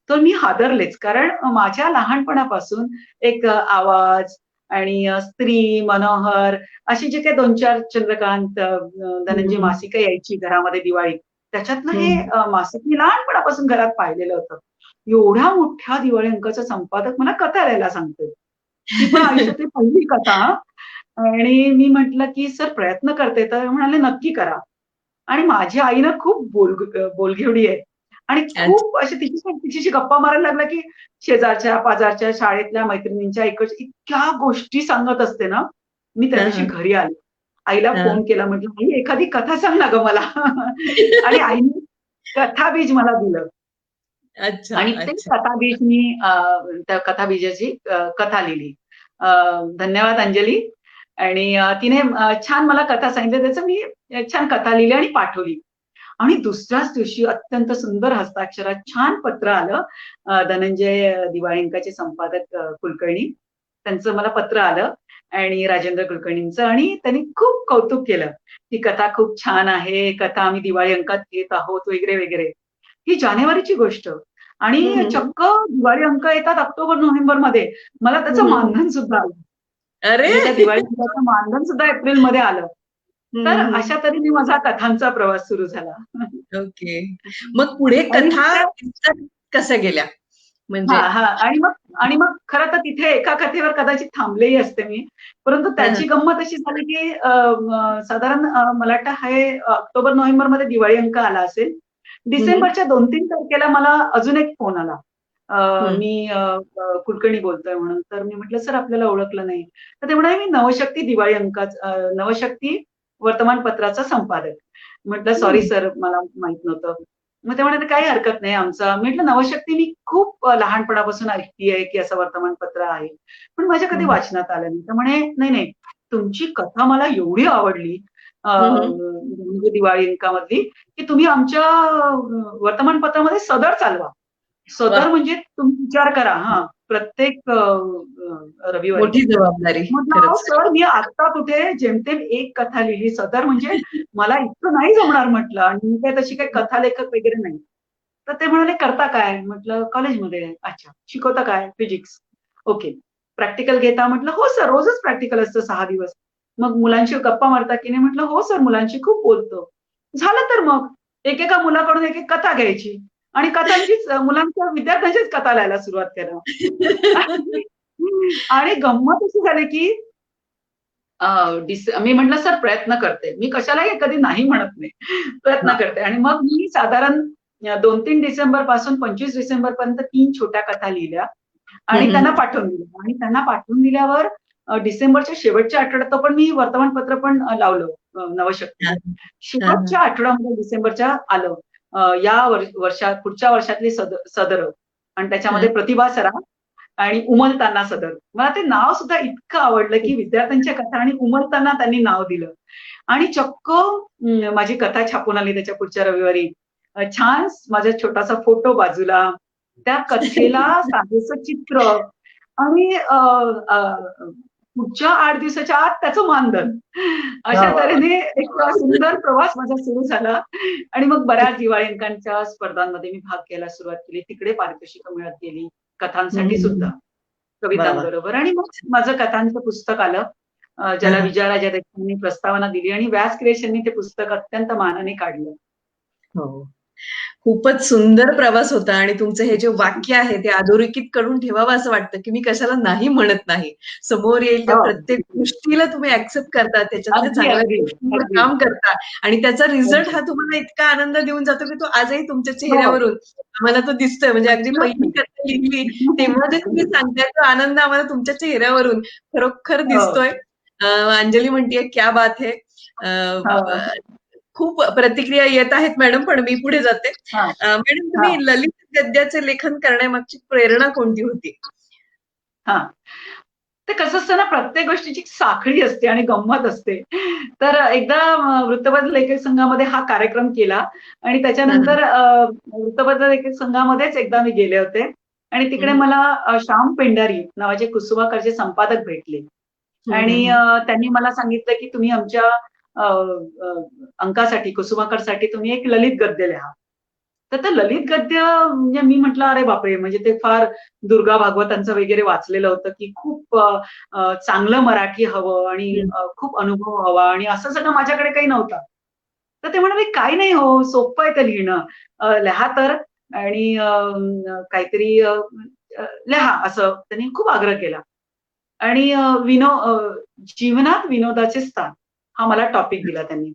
तर मी हादरलेच. कारण माझ्या लहानपणापासून एक आवाज आणि स्त्री, मनोहर अशी जे काही 2-4 चंद्रकांत, हं, धनंजय हं. मासिकं यायची घरामध्ये दिवाळीत. त्याच्यातलं हे हं. मासिक मी लहानपणापासून घरात पाहिलेलं होतं. एवढ्या मोठ्या दिवाळी अंकाचा संपादक मला कथा लिहायला सांगतोय. ती पण आयुष्यातली पहिली कथा हां. आणि मी म्हटलं, की "सर प्रयत्न करते." तर म्हणाले, "नक्की करा." आणि माझी आई ना खूप बोलघेवडी आहे आणि अच्छा. खूप अशी तिच्याशी गप्पा मारायला लागला, की शेजारच्या, पाजारच्या, शाळेतल्या मैत्रिणींच्या इकडच्या इतक्या गोष्टी सांगत असते ना, मी त्या हां, दिवशी हां. घरी आले. आईला हां. फोन केला म्हटलं, "आई एखादी कथा सांग ना गं मला." आणि आईने कथाबीज मला दिलं. अच्छा, आणि ते अच्छा. कथाबीज मी त्या कथाबीजाची कथा लिहिली. अ, धन्यवाद अंजली. आणि तिने छान मला कथा सांगितली. त्याचं मी छान कथा लिहिली आणि पाठवली. आणि दुसऱ्याच दिवशी अत्यंत सुंदर हस्ताक्षरात छान पत्र आलं. धनंजय दिवाळी अंकाचे संपादक कुलकर्णी त्यांचं मला पत्र आलं आणि राजेंद्र कुलकर्णींचं आणि त्यांनी खूप कौतुक केलं. "ही कथा खूप छान आहे. कथा आम्ही दिवाळी अंकात घेत आहोत" वगैरे, वगैरे. ही जानेवारीची गोष्ट हं, आणि हं, हं. चक्क दिवाळी अंक येतात ऑक्टोबर, नोव्हेंबरमध्ये. मला हं, त्याचं हं. मानधन सुद्धा आलं. अरे! म्हणजे त्या दिवाळी अंकाचं मानधन सुद्धा एप्रिलमध्ये आलं. तर हं, हं. अशा तऱ्हेने माझा कथांचा प्रवास सुरू झाला. ओके. मग पुढे आणि कथा त्या दिवसात कशा गेल्या? म्हणजे हां, हां. आणि मग खरं तर तिथे एका कथेवर कदाचित थांबलेही असते मी. परंतु हं, हं. त्याची गंमत अशी झाली, की साधारण मला वाटतं हे ऑक्टोबर-नोव्हेंबरमध्ये दिवाळी अंक आला असेल. हं, हं. डिसेंबरच्या 2-3 तारखेला मला अजून एक फोन आला. हं. मी कुलकर्णी बोलतोय म्हणून. तर मी म्हटलं, "सर आपल्याला ओळखलं नाही." तर ते म्हणाले, "मी नवशक्ती दिवाळी नवशक्ती वर्तमानपत्राचा संपादक." म्हटलं, "सॉरी हं. सर, मला माहीत नव्हतं." मग ते म्हणाले, "काही हरकत नाही आमचा." मी म्हटलं, "नवशक्ती मी खूप लहानपणापासून ऐकतीये, की असं वर्तमानपत्र आहे. पण माझ्या कधी हं. वाचनात आलं नाही." तर म्हणे, "नाही, नाही, तुमची कथा मला एवढी आवडली हं, हं. म्हणजे दिवाळी अंकामधली, की तुम्ही आमच्या वर्तमानपत्रामध्ये सदर चालवा." सदर वाह! म्हणजे तुम्ही विचार करा हां, प्रत्येक रविवारी. मोठी जबाबदारी म्हटलं, "अहो खरंच. सर, मी आत्ता कुठे जेमतेम एक कथा लिहिली. सदर म्हणजे मला इतकं नाही जमणार म्हटलं आणि मी काही तशी काही कथालेखक वगैरे नाही." तर ते म्हणाले, "करता काय?" म्हटलं, "कॉलेजमध्ये." "अच्छा. शिकवता काय?" "फिजिक्स." "ओके. प्रॅक्टिकल घेता?" म्हटलं, "हो सर, रोजच प्रॅक्टिकल असतं 6 दिवस." "मग मुलांशी गप्पा मारता की नाही?" म्हटलं, "हो सर, मुलांशी खूप बोलतो." "झालं तर मग एकेका मुलाकडून एक-एक कथा घ्यायची आणि मुलांच्या विद्यार्थ्यांचीच कथा लिहायला सुरुवात करा." आणि गंमत अशी झाली की मी म्हटलं सर प्रयत्न करते, मी कशालाही कधी नाही म्हणत नाही, प्रयत्न करते. आणि मग मी साधारण 2-3 डिसेंबर पासून 25 डिसेंबर पर्यंत 3 छोट्या कथा लिहिल्या आणि त्यांना पाठवून दिल्या. आणि त्यांना पाठवून दिल्यावर डिसेंबरच्या शेवटच्या आठवड्यात पण मी वर्तमानपत्र पण लावलं, नवशक्ती. शेवटच्या आठवड्यामध्ये डिसेंबरच्या आलं या वर्षात पुढच्या वर्षातली सदर आणि त्याच्यामध्ये प्रतिभा सराफ आणि उमलताना सदर. मला ते नाव सुद्धा इतकं आवडलं की विद्यार्थ्यांच्या कथा आणि उमलताना त्यांनी नाव दिलं. आणि चक्क माझी कथा छापून आली त्याच्या पुढच्या रविवारी. छान माझा छोटासा फोटो बाजूला, त्या कथेला साधेसं चित्र आणि पुढच्या 8 दिवसाच्या आत त्याचं मानधन. अशा तऱ्हेने एक सुंदर प्रवास माझा सुरू झाला. आणि मग बऱ्याच दिवाळी अंकांच्या स्पर्धांमध्ये मी भाग घ्यायला सुरुवात केली. तिकडे पारितोषिकं मिळत गेली, कथांसाठी सुद्धा, कवितांबरोबर. आणि मग माझं कथांचं पुस्तक आलं, ज्याला विजयाराजा देशपांडेंनी प्रस्तावना दिली आणि व्यास क्रिएशननी ते पुस्तक अत्यंत मानाने काढलं. हो. खूपच सुंदर प्रवास होता आणि तुमचं हे जे वाक्य आहे ते अधोरेखित करून ठेवावं असं वाटतं की मी कशाला नाही म्हणत नाही. समोर येईल त्या प्रत्येक गोष्टीला तुम्ही ऍक्सेप्ट करता, त्याच्यातल्या चांगल्या गोष्टींवर काम करता आणि त्याचा रिझल्ट हा तुम्हाला इतका आनंद देऊन जातो की तो आजही तुमच्या चेहऱ्यावरून आम्हाला तो दिसतोय. म्हणजे अगदी पहिली कथा लिहिली तेव्हा जे तुम्ही सांगताय तो आनंद आम्हाला तुमच्या चेहऱ्यावरून खरोखर दिसतोय. अंजली म्हणतीये क्या बात है. खूप प्रतिक्रिया येत आहेत मॅडम, पण मी पुढे जाते. मॅडम, तुम्ही ललित गद्याचे लेखन करण्यामागची प्रेरणा कोणती होती? ते कसं असतं ना, प्रत्येक गोष्टीची साखळी असते आणि गंमत असते. तर एकदा वृत्तपत्र लेखक संघामध्ये हा कार्यक्रम केला आणि त्याच्यानंतर वृत्तपत्र लेखक संघामध्येच एकदा मी गेले होते आणि तिकडे मला श्याम पेंढारी नावाचे कुसुमाकरचे संपादक भेटले आणि त्यांनी मला सांगितलं की तुम्ही आमच्या अंकासाठी, कुसुमाकरसाठी तुम्ही एक ललित गद्य लिहा. तर ते ललित गद्य म्हणजे मी म्हटलं अरे बापरे, म्हणजे ते फार दुर्गा भागवतांचं वगैरे वाचलेलं होतं की खूप चांगलं मराठी हवं आणि खूप अनुभव हवा आणि असं सगळं माझ्याकडे काही नव्हतं. तर ते म्हणाले काही नाही हो, सोपं आहे ते लिहिणं, लिहा तर आणि काहीतरी लिहा, असं त्यांनी खूप आग्रह केला. आणि जीवनात विनोदाचे स्थान हा मला टॉपिक दिला त्यांनी.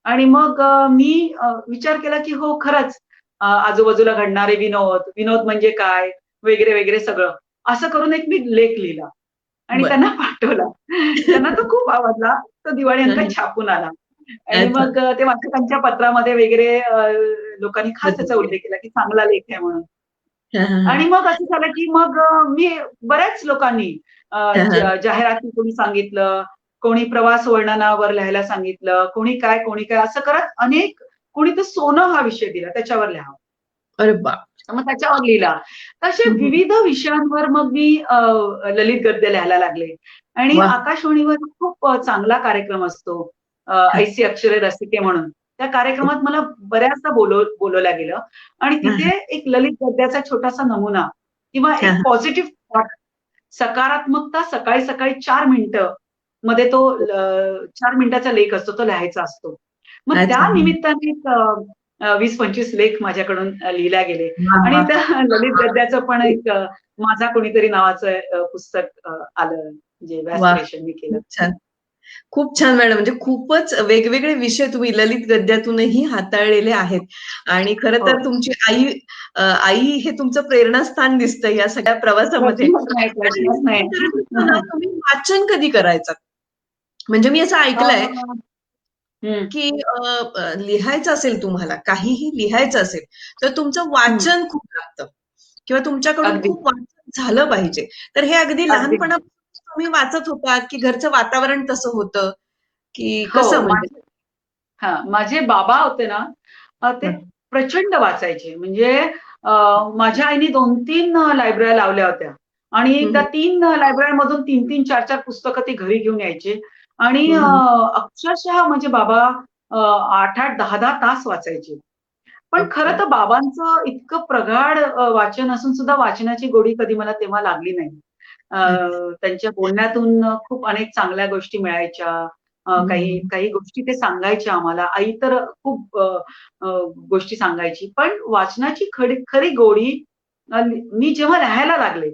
आणि मग मी विचार केला की हो खरंच आजूबाजूला घडणारे विनोद, विनोद म्हणजे काय वगैरे वगैरे सगळं असं करून एक मी लेख लिहिला आणि त्यांना पाठवला. त्यांना तो खूप आवडला. तो दिवाळी अंक छापून आला आणि मग ते वाचकांच्या पत्रामध्ये वगैरे लोकांनी खास त्याचा उल्लेख केला की चांगला लेख आहे म्हणून. आणि मग असं झालं की मग मी बऱ्याच लोकांनी जाहिराती कोणी सांगितलं, कोणी प्रवास वर्णनावर लिहायला सांगितलं, कोणी काय असं करत अनेक, कोणी तर सोनं हा विषय दिला त्याच्यावर लिहा. अरे बाप. मग त्याच्यावर लिहिला. असे विविध विषयांवर मग मी ललित गद्य लिहायला लागले. आणि आकाशवाणीवर खूप चांगला कार्यक्रम असतो, ऐसी अक्षरे रसिके म्हणून. त्या कार्यक्रमात मला बऱ्याचदा बोलवलं गेलं आणि तिथे एक ललित गद्याचा छोटासा नमुना किंवा एक पॉझिटिव्ह थॉट, सकारात्मकता सकाळी सकाळी 4 मिनिटं मध्ये तो 4 मिनिटाचा लेख असतो, तो लिहायचा असतो. मग त्या निमित्ताने 20-25 लेख माझ्याकडून लिहिल्या गेले आणि त्या ललित गद्याचं पण एक माझा कोणीतरी नावाचं पुस्तक आलं, जे व्यास क्रिएशननी केलं. खूप छान मॅडम. म्हणजे खूपच वेगवेगळे विषय तुम्ही ललित गद्यातूनही हाताळलेले आहेत आणि खरं तर तुमची आई हे तुमचं प्रेरणास्थान दिसतं या सगळ्या प्रवासामध्ये. तुम्ही वाचन कधी करायचं? म्हणजे मी असं ऐकलंय की लिहायचं असेल, तुम्हाला काहीही लिहायचं असेल तर तुमचं वाचन खूप लागतं किंवा तुमच्याकडून खूप वाचन झालं पाहिजे. तर हे अगदी लहानपणापासून तुम्ही वाचत होतात की घरचं वातावरण तसं होतं की कसं? माझे बाबा होते ना, ते प्रचंड वाचायचे. म्हणजे माझ्या आईने 2-3 लायब्ररी लावल्या होत्या आणि त्या 3 लायब्ररीमधून 3-3, 4-4 पुस्तकं ते घरी घेऊन यायचे आणि अक्षरशः म्हणजे बाबा 8-8, 10-10 तास वाचायचे. पण खरं तर बाबांचं इतकं प्रगाढ वाचन असून सुद्धा वाचनाची गोडी कधी मला तेव्हा लागली नाही. त्यांच्या बोलण्यातून खूप अनेक चांगल्या गोष्टी मिळायच्या. काही गोष्टी ते सांगायच्या आम्हाला. आई तर खूप गोष्टी सांगायची. पण वाचनाची खरी गोडी मी जेव्हा लिहायला लागले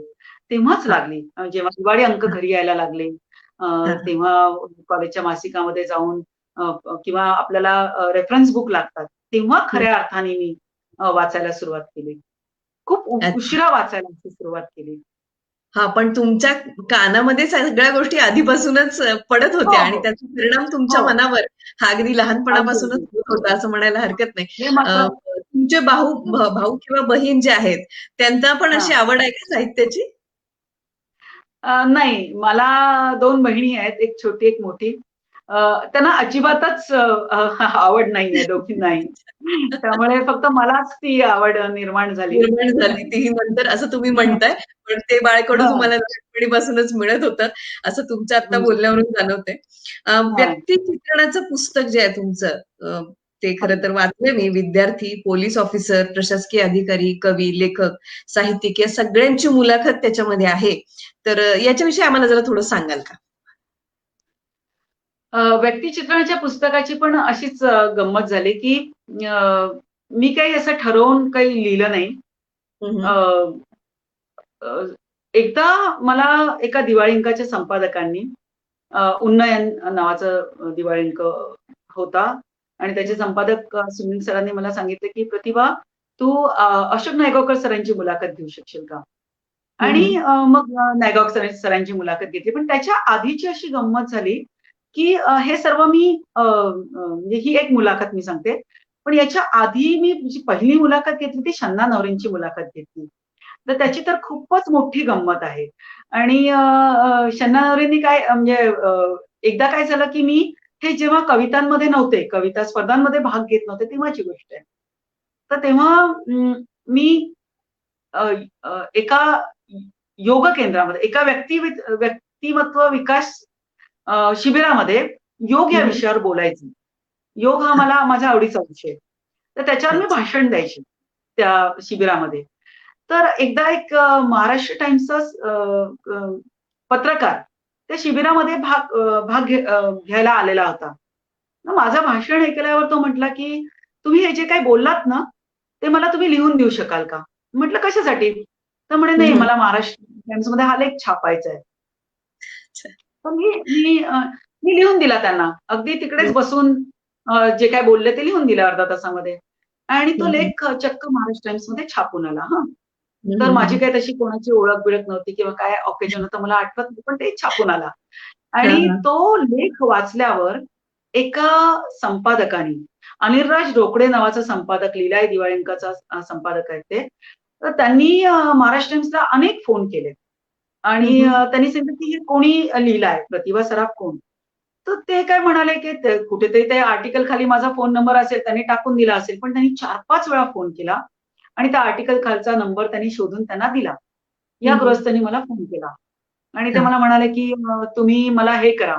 तेव्हाच लागली. जेव्हा दिवाळी अंक घरी यायला लागले, हा. तेव्हा कॉलेजच्या मासिकामध्ये जाऊन किंवा आपल्याला रेफरन्स बुक लागतात, तेव्हा हम्म. खऱ्या अर्थाने मी वाचायला सुरुवात केली. खूप अच्छा. उशिरा वाचायला सुरुवात केली. हा, पण तुमच्या कानामध्ये सगळ्या गोष्टी आधीपासूनच पडत हो, होत्या आणि हो. त्याचा परिणाम तुमच्या हो. मनावर हा अगदी अगदी, लहानपणापासूनच अगदी. होत होता असं म्हणायला हरकत नाही. हे मात्र तुमचे भाऊ किंवा बहीण जे आहेत त्यांना पण अशी हां. आवड आहे का साहित्याची? नाही, मला 2 बहिणी आहेत, एक छोटी, एक मोठी. त्यांना अजिबातच आवड नाहीये दोघींनाही. त्यामुळे फक्त मलाच ती आवड निर्माण झाली. निर्माण झाली तीही नंतर असं तुम्ही म्हणताय, पण ते बाळकडू हां. तुम्हाला लहानपणीपासूनच मिळत होतं, असं तुमच्या आता हं. बोलण्यावरून जाणवतंय. हां. व्यक्तिचित्रणाचं पुस्तक जे आहे तुमचं, ते खरं तर वाचलंय मी. विद्यार्थी, पोलीस ऑफिसर, प्रशासकीय अधिकारी, कवी, लेखक, साहित्यिक या सगळ्यांची मुलाखत त्याच्यामध्ये आहे. तर याच्याविषयी आम्हाला जरा थोडं सांगाल का? व्यक्तिचित्रणाच्या पुस्तकाची पण अशीच गंमत झाली, की अ, मी काही असं ठरवून काही लिहिलं नाही. हं, अ, हं. अ, एकदा मला एका दिवाळी अंकाच्या संपादकांनी उन्नयन नावाचं दिवाळी अंक होता आणि त्याचे हं, संपादक सुनील सरांनी मला सांगितलं, की "प्रतिभा, तू अशोक नायगावकर सरांची मुलाखत घेऊ शकशील का?" हं, आणि हं. मग नायगावकर सरांची मुलाखत घेतली. पण त्याच्या आधीची अशी गंमत झाली, की हे सर्व मी म्हणजे ही एक मुलाखत मी सांगते. पण याच्या आधी मी जी पहिली मुलाखत घेतली ती शन्ना नवरेंची मुलाखत घेतली. तर त्याची तर खूपच मोठी गंमत आहे. आणि शन्ना नवरेंनी काय म्हणजे एकदा काय झालं, की मी हे जेव्हा कवितांमध्ये नव्हते, कविता स्पर्धांमध्ये भाग घेत नव्हते तेव्हाची गोष्ट आहे. तर तेव्हा मी अ, एका योग केंद्रामध्ये, एका व्यक्तिमत्व विकास शिबिरामध्ये योग या हं, हं. विषयावर बोलायचं. योग हा हां. मला माझ्या आवडीचा विषय आहे. तर त्याच्यावर मी अच्छा. भाषण द्यायचे त्या शिबिरामध्ये. तर एकदा एक महाराष्ट्र टाइम्सचा पत्रकार त्या शिबिरामध्ये भाग घ्यायला आलेला होता. मग माझं भाषण ऐकल्यावर तो म्हटला, की "तुम्ही हे जे काही बोललात ना, ते मला तुम्ही लिहून देऊ शकाल का?" म्हटलं, "कशासाठी?" तर म्हणे, हं, "नाही, हं. मला महाराष्ट्र टाइम्समध्ये हा लेख छापायचा आहे." अच्छा. तर मी लिहून दिला त्यांना. अगदी हं, तिकडेच बसून जे काही बोलले ते लिहून दिलं अर्ध्या तासामध्ये. आणि तो हं, हं. लेख चक्क महाराष्ट्र टाइम्समध्ये छापून आला हां. हं, तर हं, माझी हं. काही तशी कोणाची ओळख-बिळख नव्हती किंवा काय ऑकेजन होतं मला आठवत नाही, पण ते छापून आला. हां, आणि हां. तो लेख वाचल्यावर एका संपादकाने, अनिलराज डोकड़े नावाचा संपादक, लीला दिवाळी अंकाचा संपादक आहे ते. तर त्यांनी महाराष्ट्र टाइम्सला अनेक फोन केले. हं, आणि हं. त्यांनी सांगितलं, की हे कोणी लिहिलंय? प्रतिभा सराफ कोण? तर ते काय म्हणाले, की ते कुठेतरी त्या आर्टिकल खाली माझा फोन नंबर असेल, त्यांनी टाकून दिला असेल. पण त्यांनी 4-5 वेळा फोन केला आणि त्या आर्टिकल खालचा नंबर त्यांनी शोधून त्यांना दिला. या हं, हं. गृहस्थांनी मला फोन केला आणि ते हां. मला म्हणाले, की तुम्ही मला हे करा,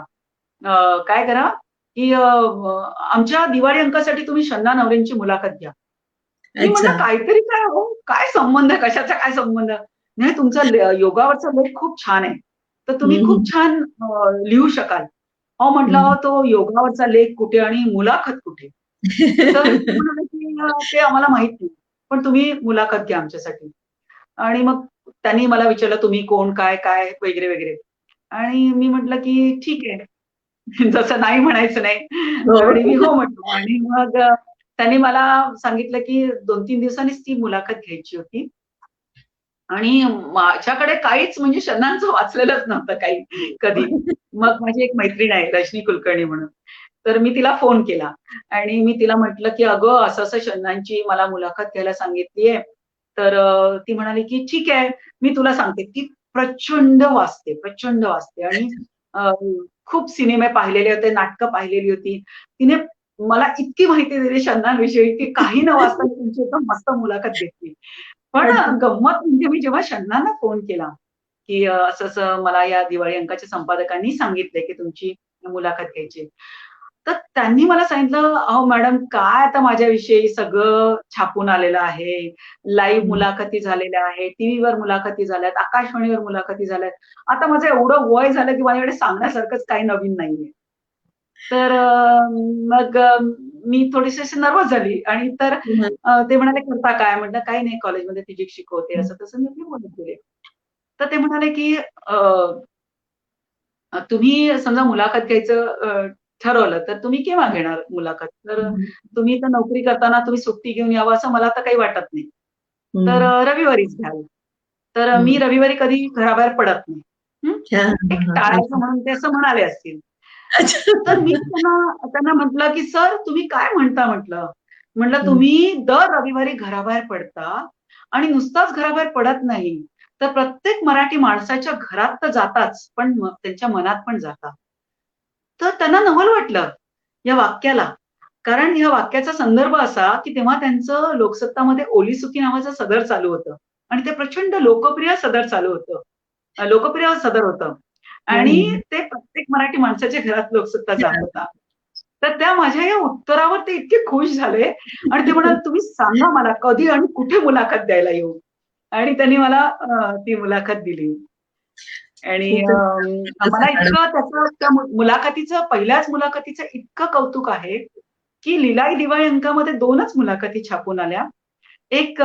काय करा, की आमच्या दिवाळी अंकासाठी तुम्ही शन्ना नवरेंची मुलाखत घ्या. मी अच्छा. म्हटलं काहीतरी काय हो? काय संबंध? कशाचा काय संबंध? नाही तुमचा योगावरचा लेख खूप छान आहे. तर हं, तुम्ही खूप हं. छान लिहू शकाल. अहो म्हटलं, हं. "अहो तो योगावरचा लेख कुठे आणि मुलाखत कुठे?" तर ते म्हणाले, की "ते आम्हाला माहीत नाही. पण तुम्ही मुलाखत घ्या आमच्यासाठी." आणि मग त्यांनी मला विचारलं, "तुम्ही कोण? काय, काय?" वगैरे, वगैरे. आणि मी म्हटलं, की "ठीक आहे." जसं नाही म्हणायचं नाही. हो. आणि मी हो म्हटलं आणि मग त्यांनी मला सांगितलं, की 2-3 दिवसांनीच ती मुलाखत घ्यायची होती. आणि माझ्याकडे काहीच म्हणजे शन्नांचं वाचलेलंच नव्हतं काही कधी. मग माझी एक मैत्रीण आहे रजनी कुलकर्णी म्हणून. तर मी तिला फोन केला आणि मी तिला म्हटलं, की "अगं, असं-असं शन्नांची मला मुलाखत घ्यायला सांगितली आहे." तर ती म्हणाली, की "ठीक आहे, मी तुला सांगते." ती प्रचंड वाचते, प्रचंड वाचते आणि अ, खूप सिनेमे पाहिलेले होते, नाटकं पाहिलेली होती. तिने मला इतकी माहिती दिली शन्नांविषयी, की काही न वाचता मी तुमची एकदम मस्त मुलाखत घेतली. पण अच्छा. गंमत म्हणजे मी जेव्हा शन्नांना फोन केला, की असं-असं मला या दिवाळी अंकाच्या संपादकांनी सांगितलंय, की तुमची मुलाखत घ्यायची. तर त्यांनी मला सांगितलं, "अहो मॅडम काय आता माझ्याविषयी सगळं छापून आलेलं आहे. लाईव्ह हं. मुलाखती झालेल्या आहेत, टीव्हीवर मुलाखती झाल्यात, आकाशवाणीवर मुलाखती झाल्यात. आता माझं एवढं वय झालं, की माझ्याकडे सांगण्यासारखंच काही नवीन नाहीये." तर मग मी थोडीशी अशी नर्व्हस झाली आणि तर हं, ते म्हणाले, "करता काय?" म्हटलं, "काही नाही, कॉलेजमध्ये फिजिक्स शिकवते." हं. असं तसं मी आपली बोलत गेले. तर ते म्हणाले, की तुम्ही समजा मुलाखत घ्यायचं ठरवलं तर तुम्ही केव्हा घेणार मुलाखत? तर तुम्ही तर नोकरी करताना तुम्ही सुट्टी घेऊन यावं असं मला तर काही वाटत नाही. तर रविवारीच घ्याल. तर मी रविवारी कधी घराबाहेर पडत नाही. एक टाळायचं म्हणून ते असं म्हणाले असतील. तर मी त्यांना म्हटलं, की "सर तुम्ही काय म्हणता?" म्हटलं. म्हटलं, "तुम्ही दर रविवारी घराबाहेर पडता आणि नुसताच घराबाहेर पडत नाही, तर प्रत्येक मराठी माणसाच्या घरात तर जाताच, पण त्यांच्या मनात पण जाता." तर त्यांना नवल वाटलं या वाक्याला. कारण ह्या वाक्याचा संदर्भ असा, की तेव्हा त्यांचं लोकसत्तामध्ये ओली सुकी नावाचं सदर चालू होतं आणि ते प्रचंड लोकप्रिय सदर चालू होतं. लोकप्रिय सदर होतं आणि ते प्रत्येक मराठी माणसाच्या घरात लोकसत्ता जात होता. तर त्या माझ्या या उत्तरावर ते इतके खुश झाले आणि ते म्हणाले, "तुम्ही सांगा मला कधी आणि कुठे मुलाखत द्यायला येऊ?" आणि त्यांनी मला ती मुलाखत दिली. आणि मला इतकं त्याचं त्या मुलाखतीचं पहिल्याच मुलाखतीचं इतकं कौतुक आहे, की लिलाई दिवाळी अंकामध्ये 2च मुलाखती छापून आल्या. एक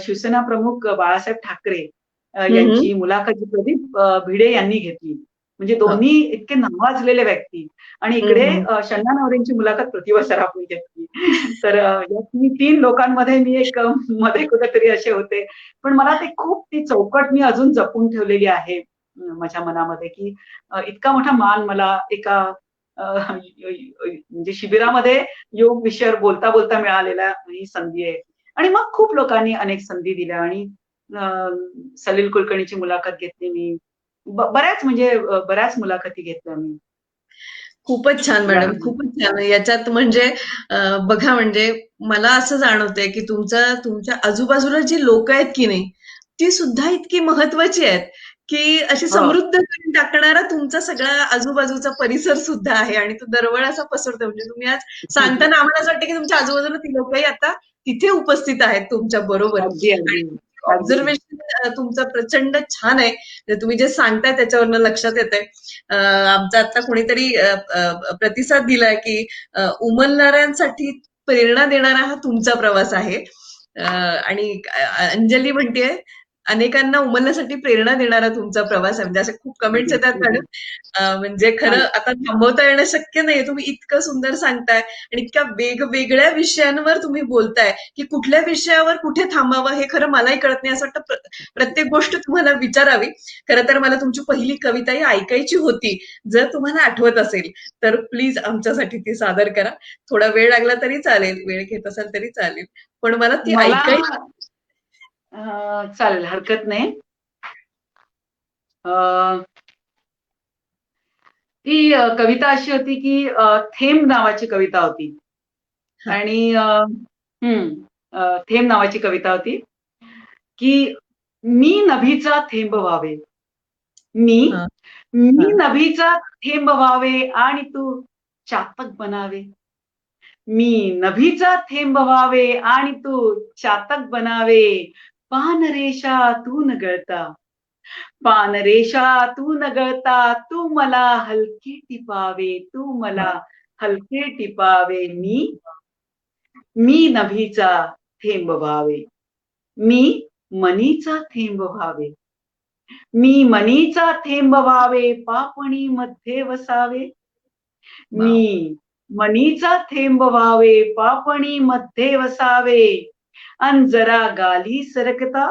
शिवसेना प्रमुख बाळासाहेब ठाकरे यांची मुलाखत जी प्रदीप भिडे यांनी घेतली. म्हणजे दोन्ही इतके नावाजलेले व्यक्ती आणि इकडे शन्ना नवरेंची मुलाखत प्रतिभा सराफने घेतली. तर या मी 3 लोकांमध्ये मी एक मध्ये कुठेतरी असे होते. पण मला ते खूप ती चौकट मी अजून जपून ठेवलेली आहे माझ्या मनामध्ये, की इतका मोठा मान मला एका म्हणजे शिबिरामध्ये योग विषयावर बोलता मिळालेला ही संधी आहे. आणि मग खूप लोकांनी अनेक संधी दिल्या आणि सलील कुलकर्णीची मुलाखत घेतली मी. बऱ्याच म्हणजे बऱ्याच मुलाखती घेतल्या मी. खूपच छान मॅडम, खूपच छान. याच्यात म्हणजे बघा म्हणजे मला असं जाणवतंय की तुमच्या आजूबाजूला जी लोक आहेत की नाही, ती सुद्धा इतकी महत्वाची आहेत, की अशी हो. समृद्ध करून टाकणारा तुमचा सगळा आजूबाजूचा परिसर सुद्धा आहे आणि तो दरवळ असा पसरतो. म्हणजे तुम्ही आज सांगताना आम्हाला असं वाटतं की तुमच्या आजूबाजूला ती लोकही आता तिथे उपस्थित आहेत तुमच्या बरोबर. अगदी, अगदी. आणि ऑब्झर्वेशन तुमचं प्रचंड छान आहे. तुम्ही जे सांगताय त्याच्यावरनं लक्षात येतंय. आमचा आता कोणीतरी प्रतिसाद दिलाय की उमलणाऱ्यांसाठी प्रेरणा देणारा हा तुमचा प्रवास आहे. आणि अंजली म्हणतेय अनेकांना उमलण्यासाठी प्रेरणा देणारा तुमचा प्रवास आहे. म्हणजे असे खूप कमेंट्स येतात मॅडम. म्हणजे खरं आता थांबवता येणं शक्य नाहीये. तुम्ही इतकं सुंदर सांगताय आणि इतक्या वेगवेगळ्या विषयांवर तुम्ही बोलताय, की कुठल्या विषयावर कुठे थांबावं हे खरं मलाही कळत नाही. असं वाटतं प्रत्येक गोष्ट तुम्हाला विचारावी. खरं तर मला तुमची पहिली कविता ही ऐकायची होती. जर तुम्हाला आठवत असेल तर प्लीज आमच्यासाठी ती सादर करा. थोडा वेळ लागला तरी चालेल, वेळ घेत असाल तरी चालेल. पण मला ती मला ऐकायची. चालेल, हरकत नाही. ती कविता अशी होती की थेंब नावाची कविता होती आणि थेंब नावाची कविता होती की मी नभीचा थेंब व्हावे, मी मी नभीचा थेंब व्हावे आणि तू चातक बनावे. मी नभीचा थेंब व्हावे आणि तू चातक बनावे. पानरेषा तू न गळता, पानरेषा तू न गळता तू मला हलके टिपावे, तू मला हलके टिपावे. मी नभीचा थेंब व्हावे, मी मनीचा थेंब व्हावे, मी मनीचा थेंब व्हावे, पापणी मध्ये वसावे. मी मनीचा थेंब व्हावे, पापणी मध्ये वसावे. अन जरा गाली सरकता,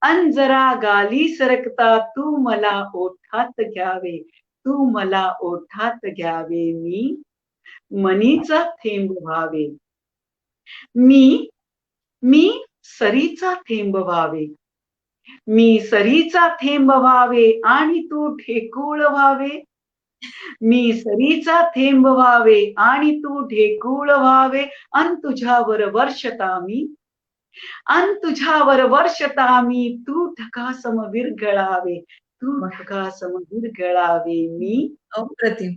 अन जरा गाली सरकता तू मला ओठात घ्यावे, तू मला ओठात घ्यावे. मी मनीचा थेंब व्हावे, मी सरीचा थेंब व्हावे, मी सरीचा थेंब व्हावे आणि तू ढेकूळ व्हावे. मी सरीचा थेंब व्हावे आणि तू ढेकूळ व्हावे. अन तुझ्यावर वर्षता मी, अन तुझ्यावर वर्षता मी, तू ढगासम विरघळावे, तू ढगासम विरघळावे. अप्रतिम,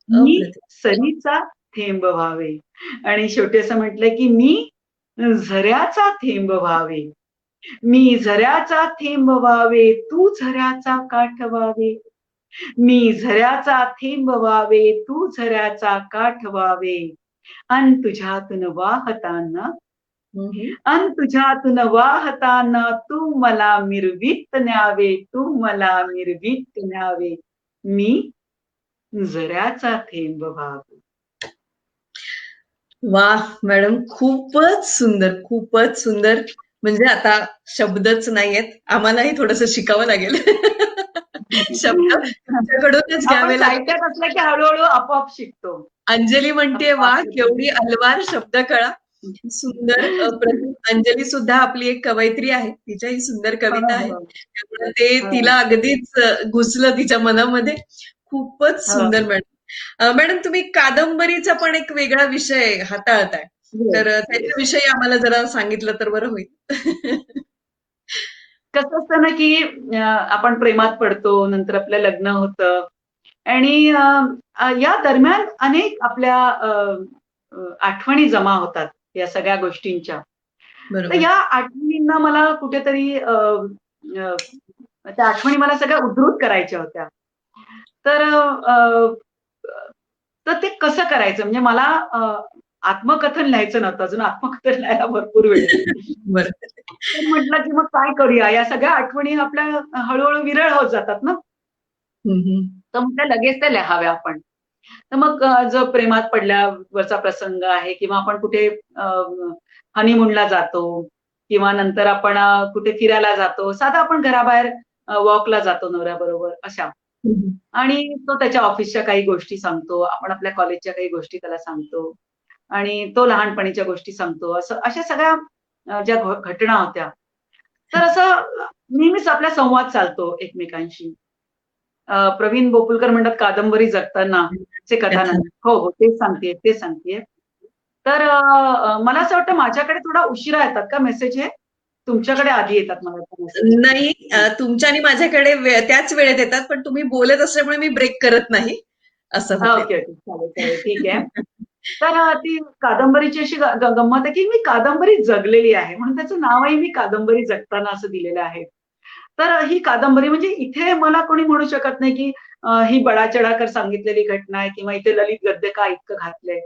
मी अप्रतिम. सरीचा थेंब व्हावे. आणि शेवटी असं म्हटलंय की मी झऱ्याचा थेंब व्हावे, मी झऱ्याचा थेंब व्हावे, तू झऱ्याचा काठ व्हावे. मी झऱ्याचा थेंब व्हावे, तू झऱ्याचा काठ व्हावे. अन तुझ्यातून वाहताना, अन तुझ्यातून वाहताना तू मला मिरवीत न्यावे, तू मला मिरवीत न्यावे. मी झऱ्याचा थेंब व्हावे. वा मॅडम, खूपच सुंदर, खूपच सुंदर. म्हणजे आता शब्दच नाहीयेत, आम्हालाही थोडंसं शिकावं लागेल. शब्द तुमच्याकडूनच आपण घ्यावे लागतील. साहित्यात असलं की हळूहळू आपोआप शिकतो. अंजली म्हणते, वा आपोआप केवढी अलवार शब्दकळा. सुंदर, अप्रतिम. अंजली सुद्धा आपली एक कवयित्री आहे, तिच्याही सुंदर हो, कविता आहेत. हो, त्यामुळे ते हो, तिला अगदीच घुसलं तिच्या मनामध्ये. खूपच सुंदर हो. मॅडम. मॅडम, तुम्ही कादंबरीचा पण एक वेगळा विषय हाताळताय, येस, तर येस. त्याच्याविषयी आम्हाला जरा सांगितलं तर बरं होईल. कसं असतं ना की आपण प्रेमात पडतो, नंतर आपलं लग्न होतं आणि या दरम्यान अनेक आपल्या आठवणी जमा होतात या सगळ्या गोष्टींच्या. तर बरोबर. या आठवणींना मला कुठेतरी अ, त्या आठवणी मला सगळ्या उद्धृत करायच्या होत्या. तर तर ते कसं करायचं? म्हणजे मला आत्मकथन लिहायचं नव्हतं. अजून आत्मकथन लिहायला भरपूर वेळ आहे. बरं. तर म्हटलं की मग काय करूया? या सगळ्या आठवणी आपल्या हळू-हळू विरळ होत जातात ना. हं, हं. तर म्हटलं लगेच त्या लिहाव्या आपण. तर मग जो प्रेमात पडल्यावरचा प्रसंग आहे किंवा आपण कुठे हनीमूनला जातो किंवा नंतर आपण कुठे फिरायला जातो. साधं आपण घराबाहेर वॉकला जातो नवऱ्याबरोबर अशा. हं, हं. आणि तो त्याच्या ऑफिसच्या काही गोष्टी सांगतो. आपण आपल्या कॉलेजच्या काही गोष्टी त्याला सांगतो. आणि तो लहानपणीच्या गोष्टी सांगतो. अशा सगळ्या ज्या घटना होत्या. तर असं नेहमीच आपला संवाद चालतो एकमेकांशी. प्रवीण बोपुलकर म्हणतात कादंबरी जगतानाचे कथा. कथानक. हो, हो. तेच सांगतेय, तेच सांगतेय. तर मला असं वाटतं माझ्याकडे थोडा उशिरा येतात का मेसेज हे? तुमच्याकडे आधी येतात मला वाटतं मेसेज. नाही, तुमच्या आणि माझ्याकडे त्याच वेळेत येतात, पण तुम्ही बोलत असल्यामुळे मी ब्रेक करत नाही, असं होते. Okay, okay. चालेल, चालेल. ठीक आहे. तर ती कादंबरीची अशी गंमत आहे, की मी कादंबरी जगलेली आहे. म्हणून त्याचं नावही मी कादंबरी जगताना असं दिलेलं आहे. तर ही कादंबरी म्हणजे इथे मला कोणी म्हणू शकत नाही, की ही बडाचढाकर सांगितलेली घटना आहे किंवा इथे ललित गद्य का इतकं घातलंय.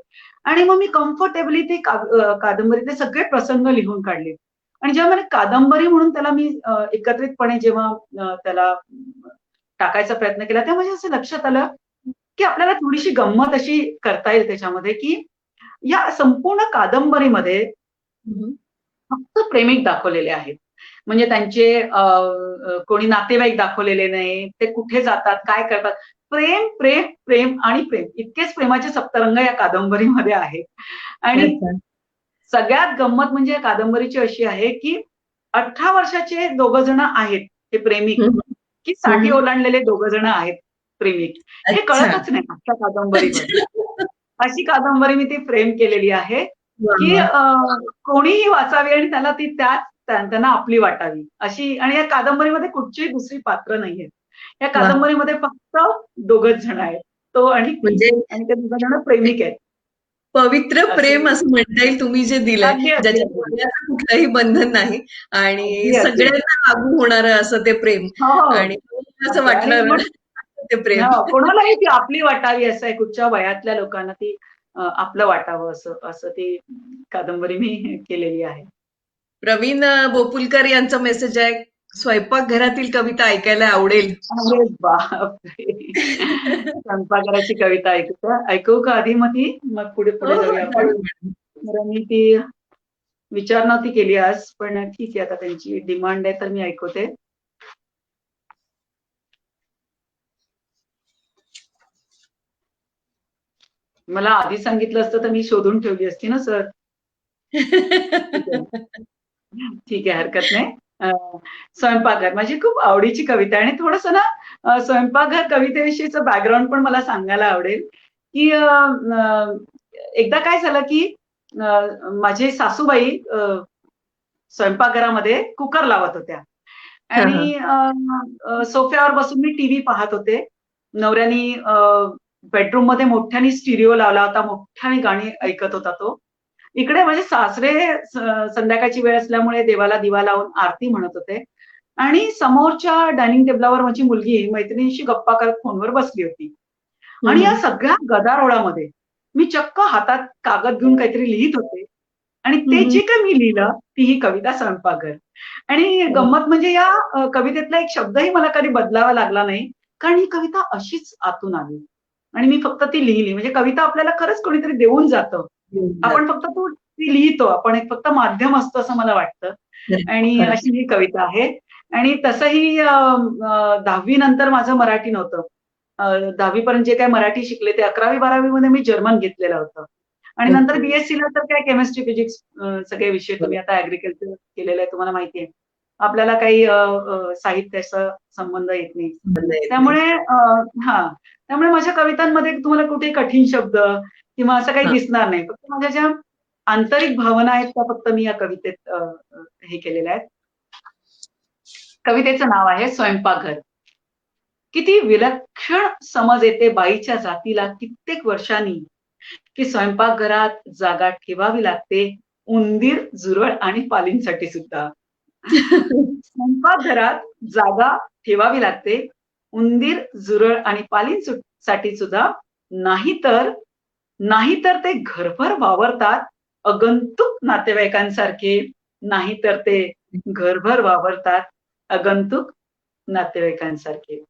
आणि मग मी कम्फर्टेबली ती कादंबरीतले सगळे प्रसंग लिहून काढले. आणि जेव्हा मला कादंबरी म्हणून त्याला मी एकत्रितपणे जेव्हा त्याला टाकायचा प्रयत्न केला, तेव्हा माझ्या असं लक्षात आलं, की आपल्याला थोडीशी गंमत अशी करता येईल त्याच्यामध्ये, की या संपूर्ण कादंबरीमध्ये हं, फक्त प्रेमिक दाखवलेले आहेत. म्हणजे त्यांचे कोणी नातेवाईक दाखवलेले नाही. ते कुठे जातात, काय करतात. प्रेम, प्रेम, प्रेम आणि प्रेम. इतकेच प्रेमाचे सप्तरंग या कादंबरीमध्ये आहेत. आणि अच्छा. सगळ्यात गंमत म्हणजे या कादंबरीची अशी आहे, की 18 वर्षाचे दोघं जण आहेत हे प्रेमिक, हं, हं. की हं, 60 हं. ओलांडलेले दोघं जण आहेत प्रेमिक. हे अच्छा. कळतच नाही अख्ख्या कादंबरीमध्ये. अच्छा. अशी कादंबरी मी ती फ्रेम केलेली आहे, वाह! की वाह! कोणीही वाचावी आणि त्याला ती त्यांना आपली वाटावी अशी. आणि या कादंबरीमध्ये कुठचीही दुसरी पात्र नाहीयेत. या वाह! कादंबरीमध्ये फक्त दोघंच जण आहेत. तो आणि ती. म्हणजे आणि ते दोघं जण प्रेमिक आहेत. पवित्र अशी. प्रेम असं म्हणता येईल तुम्ही जे दिलंय, अगदी, अगदी, ज्याच्यात अगदी. वयाचं कुठलंही बंधन नाही आणि अगदी, अगदी. सगळ्यांना लागू होणारं असं ते प्रेम हो, हो. आणि असं असं आणि वाटणारं मग ते प्रेम. हां, कोणालाही ती आपली वाटावी असं आहे. कुठच्या वयातल्या लोकांना ती आपलं वाटावं असं असं ती कादंबरी मी केलेली आहे. प्रवीण बोपुलकर यांचा मेसेज आहे, स्वयंपाकघरातील कविता ऐकायला आवडेल. अरे बापरे! स्वयंपाकघराची कविता ऐकू का आधी मग ती? मग पुढे हो, पुढे हो. जाऊया आपण. जरूर मॅडम. तर मी ती विचार नव्हती केली आज, पण ठीक आहे आता त्यांची डिमांड आहे तर मी ऐकवते. मला आधी सांगितलं असतं तर मी शोधून ठेवली असती ना सर. ठीक आहे. ठीक आहे, हरकत नाही. अ, स्वयंपाकघर माझी खूप आवडीची कविता आहे आणि थोडंसं ना स्वयंपाकघर कवितेविषयीचं बॅकग्राऊंड पण मला सांगायला आवडेल, की एकदा काय झालं, की माझे सासूबाई स्वयंपाकघरामध्ये कुकर लावत होत्या हां, आणि हां. सोफ्यावर बसून मी टीव्ही पाहत होते. नवऱ्यानी बेडरूममध्ये मोठ्याने स्टिरिओ लावला होता. मोठ्याने गाणी ऐकत होता तो. इकडे माझे सासरे संध्याकाळची वेळ असल्यामुळे देवाला दिवा लावून आरती म्हणत होते आणि समोरच्या डायनिंग टेबलावर माझी मुलगी मैत्रिणीशी गप्पा करत फोनवर बसली होती. हं, आणि या हं. सगळ्या गदारोळामध्ये मी चक्क हातात कागद घेऊन काहीतरी लिहित होते आणि हं, ते हं. जे काही मी लिहिलं ती ही कविता स्वयंपाकघर. आणि वाह! गंमत म्हणजे या कवितेतला एक शब्दही मला कधी बदलावा लागला नाही. कारण ही कविता अशीच आतून आली आणि मी फक्त ती लिहिली. म्हणजे कविता आपल्याला खरंच कोणीतरी देऊन जातं. आपण फक्त ती लिहितो. आपण एक फक्त माध्यम असतो असं मला वाटतं. आणि खरंच. अशी ही कविता आहे. आणि तसंही 10वी नंतर माझं मराठी नव्हतं. 10वी पर्यंत जे काही मराठी शिकले ते 11वी-12वी मध्ये मी जर्मन घेतलेलं होतं. आणि नंतर ओके. BSc ला तर काय केमिस्ट्री, फिजिक्स सगळे विषय तुम्ही आता ऍग्रिकल्चर केलेलं आहे तुम्हाला माहिती आहे. आपल्याला काही साहित्याचा संबंध येत नाही. संबंध येत नाही. त्यामुळे त्यामुळे माझ्या कवितांमध्ये तुम्हाला कुठे कठीण शब्द किंवा असं काही हां. दिसणार नाही. फक्त माझ्या ज्या आंतरिक भावना आहेत त्या फक्त मी या कवितेत हे केलेल्या आहेत. कवितेचं नाव आहे स्वयंपाकघर. किती विलक्षण समज येते बाईच्या जातीला कित्येक वर्षांनी, की स्वयंपाकघरात जागा ठेवावी लागते उंदीर, झुरळ आणि पालींसाठी सुद्धा. स्वयंपाकघरात जागा ठेवावी लागते उंदीर, झुरळ आणि पालींसाठी सुद्धा. नाहीतर नाहीतर ते घरभर वावरतात आगंतुक नातेवाईकांसारखे. नाहीतर ते घरभर वावरतात आगंतुक नातेवाईकांसारखे.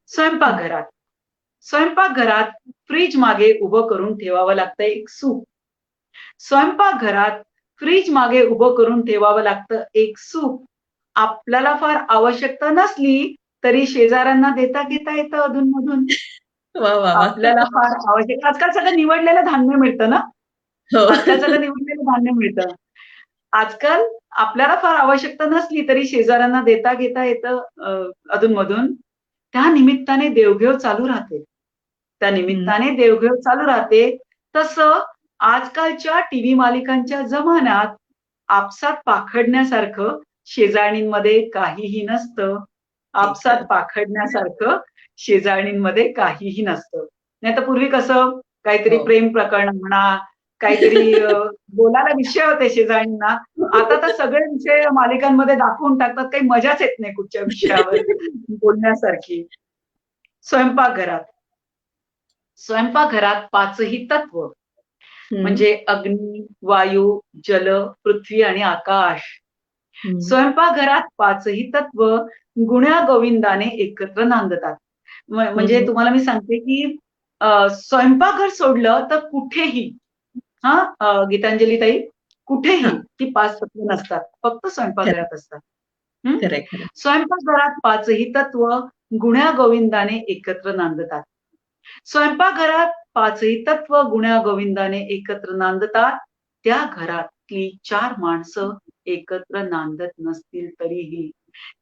स्वयंपाकघरात स्वयंपाकघरात फ्रीज मागे उभं करून ठेवावं लागतं एक सूप. स्वयंपाकघरात फ्रीज मागे उभं करून ठेवावं लागतं एक सूप. आपल्याला फार आवश्यकता नसली तरी शेजाऱ्यांना देता घेता येतं अधूनमधून. वाह, वाह, वाह! आपल्याला फार आवश्यक आजकाल सगळं निवडलेलं धान्य मिळतं ना. हो. आजकाल सगळं निवडलेलं धान्य मिळतं. आजकाल आपल्याला फार आवश्यकता नसली तरी शेजाऱ्यांना देता घेता येतं अधूनमधून. त्या निमित्ताने देवघेव चालू राहते. त्या हं. निमित्ताने देवघेव चालू राहते. तसं आजकालच्या टीव्ही मालिकांच्या जमान्यात आपसात पाखडण्यासारखं शेजारणींमध्ये काहीही नसतं. आपसात पाखडण्यासारखं शेजारणींमध्ये काहीही नसतं. नाहीतर पूर्वी कसं काहीतरी हो. प्रेम प्रकरण म्हणा, काहीतरी बोलायला विषय होते शेजारणींना. आता तर सगळे विषय मालिकांमध्ये दाखवून टाकतात. काही मजाच येत नाही कुठच्या विषयावर बोलण्यासारखी. स्वयंपाकघरात स्वयंपाकघरात पाचही तत्व हं. म्हणजे अग्नी, वायू, जल, पृथ्वी आणि आकाश. हं. स्वयंपाकघरात पाचही तत्व गुण्यागोविंदाने एकत्र नांदतात. म्हणजे हं. तुम्हाला मी सांगते की स्वयंपाकघर सोडलं तर कुठेही गीतांजली ताई कुठेही हां. ती पाच तत्व नसतात. फक्त खरं, स्वयंपाकघरात असतात. हं? खरंय, खरंय. स्वयंपाकघरात पाचही तत्व गुण्यागोविंदाने एकत्र नांदतात. स्वयंपाकघरात पाचही तत्व गुण्यागोविंदाने एकत्र नांदतात. त्या घरातली चार माणसं एकत्र नांदत नसतील तरीही.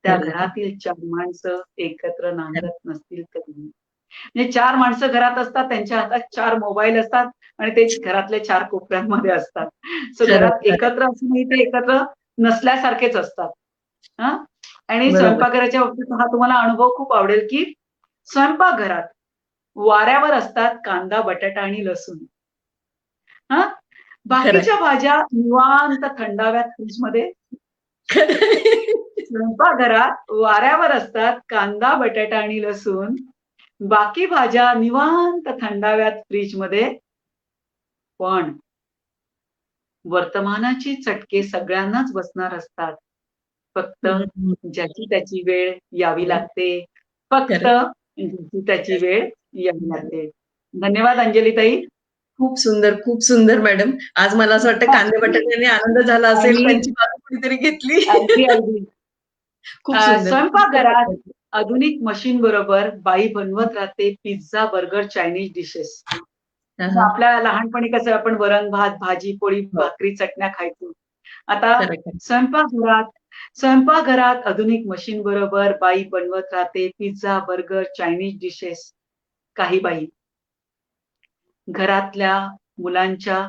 त्या खरंय, घरातील चार माणसं एकत्र खरंय. नांदत नसतील तरीही. म्हणजे चार माणसं घरात असतात, त्यांच्या हातात चार मोबाईल असतात आणि ते घरातल्या चार कोपऱ्यांमध्ये असतात. सो खरंय, घरात खरंय. एकत्र असूनही ते एकत्र नसल्यासारखेच असतात. हां. आणि बरोबर. स्वयंपाकघराच्या बाबतीत हा तुम्हाला अनुभव खूप आवडेल, की स्वयंपाकघरात वाऱ्यावर असतात कांदा, बटाटा आणि लसूण. हां. खरंय. बाकीच्या भाज्या निवांत थंडाव्यात फ्रिजमध्ये. खरंय. स्वयंपाकघरात वाऱ्यावर असतात कांदा, बटाटा आणि लसूण. बाकी भाज्या निवांत थंडाव्यात फ्रिजमध्ये. पण वर्तमानाची चटके सगळ्यांनाच बसणार असतात. फक्त हं, हं. ज्याची त्याची वेळ यावी हो. लागते. फक्त खरंय. ज्याची त्याची वेळ यावी लागते. धन्यवाद अंजलीताई. खूप सुंदर, खूप सुंदर मॅडम. आज मला असं वाटतं कांदे बटाट्याने आनंद झाला असेल, आणि त्यांची बाजू कुणीतरी घेतली. अगदी, अगदी. खूप सुंदर. खूप स्वयंपाकघरात आधुनिक मशीन बरोबर बाई बनवत राहते पिझ्झा, बर्गर, चायनीज डिशेस. हां, हां. आपल्या लहानपणी कसं आपण वरण, भात, भाजी, पोळी, हो. भाकरी, चटण्या खायचो. आता खरंय, खरंय. स्वयंपाकघरात स्वयंपाकघरात आधुनिक मशीन बरोबर बाई बनवत राहते पिझ्झा, बर्गर, चायनीज डिशेस. काही बाई घरातल्या मुलांच्या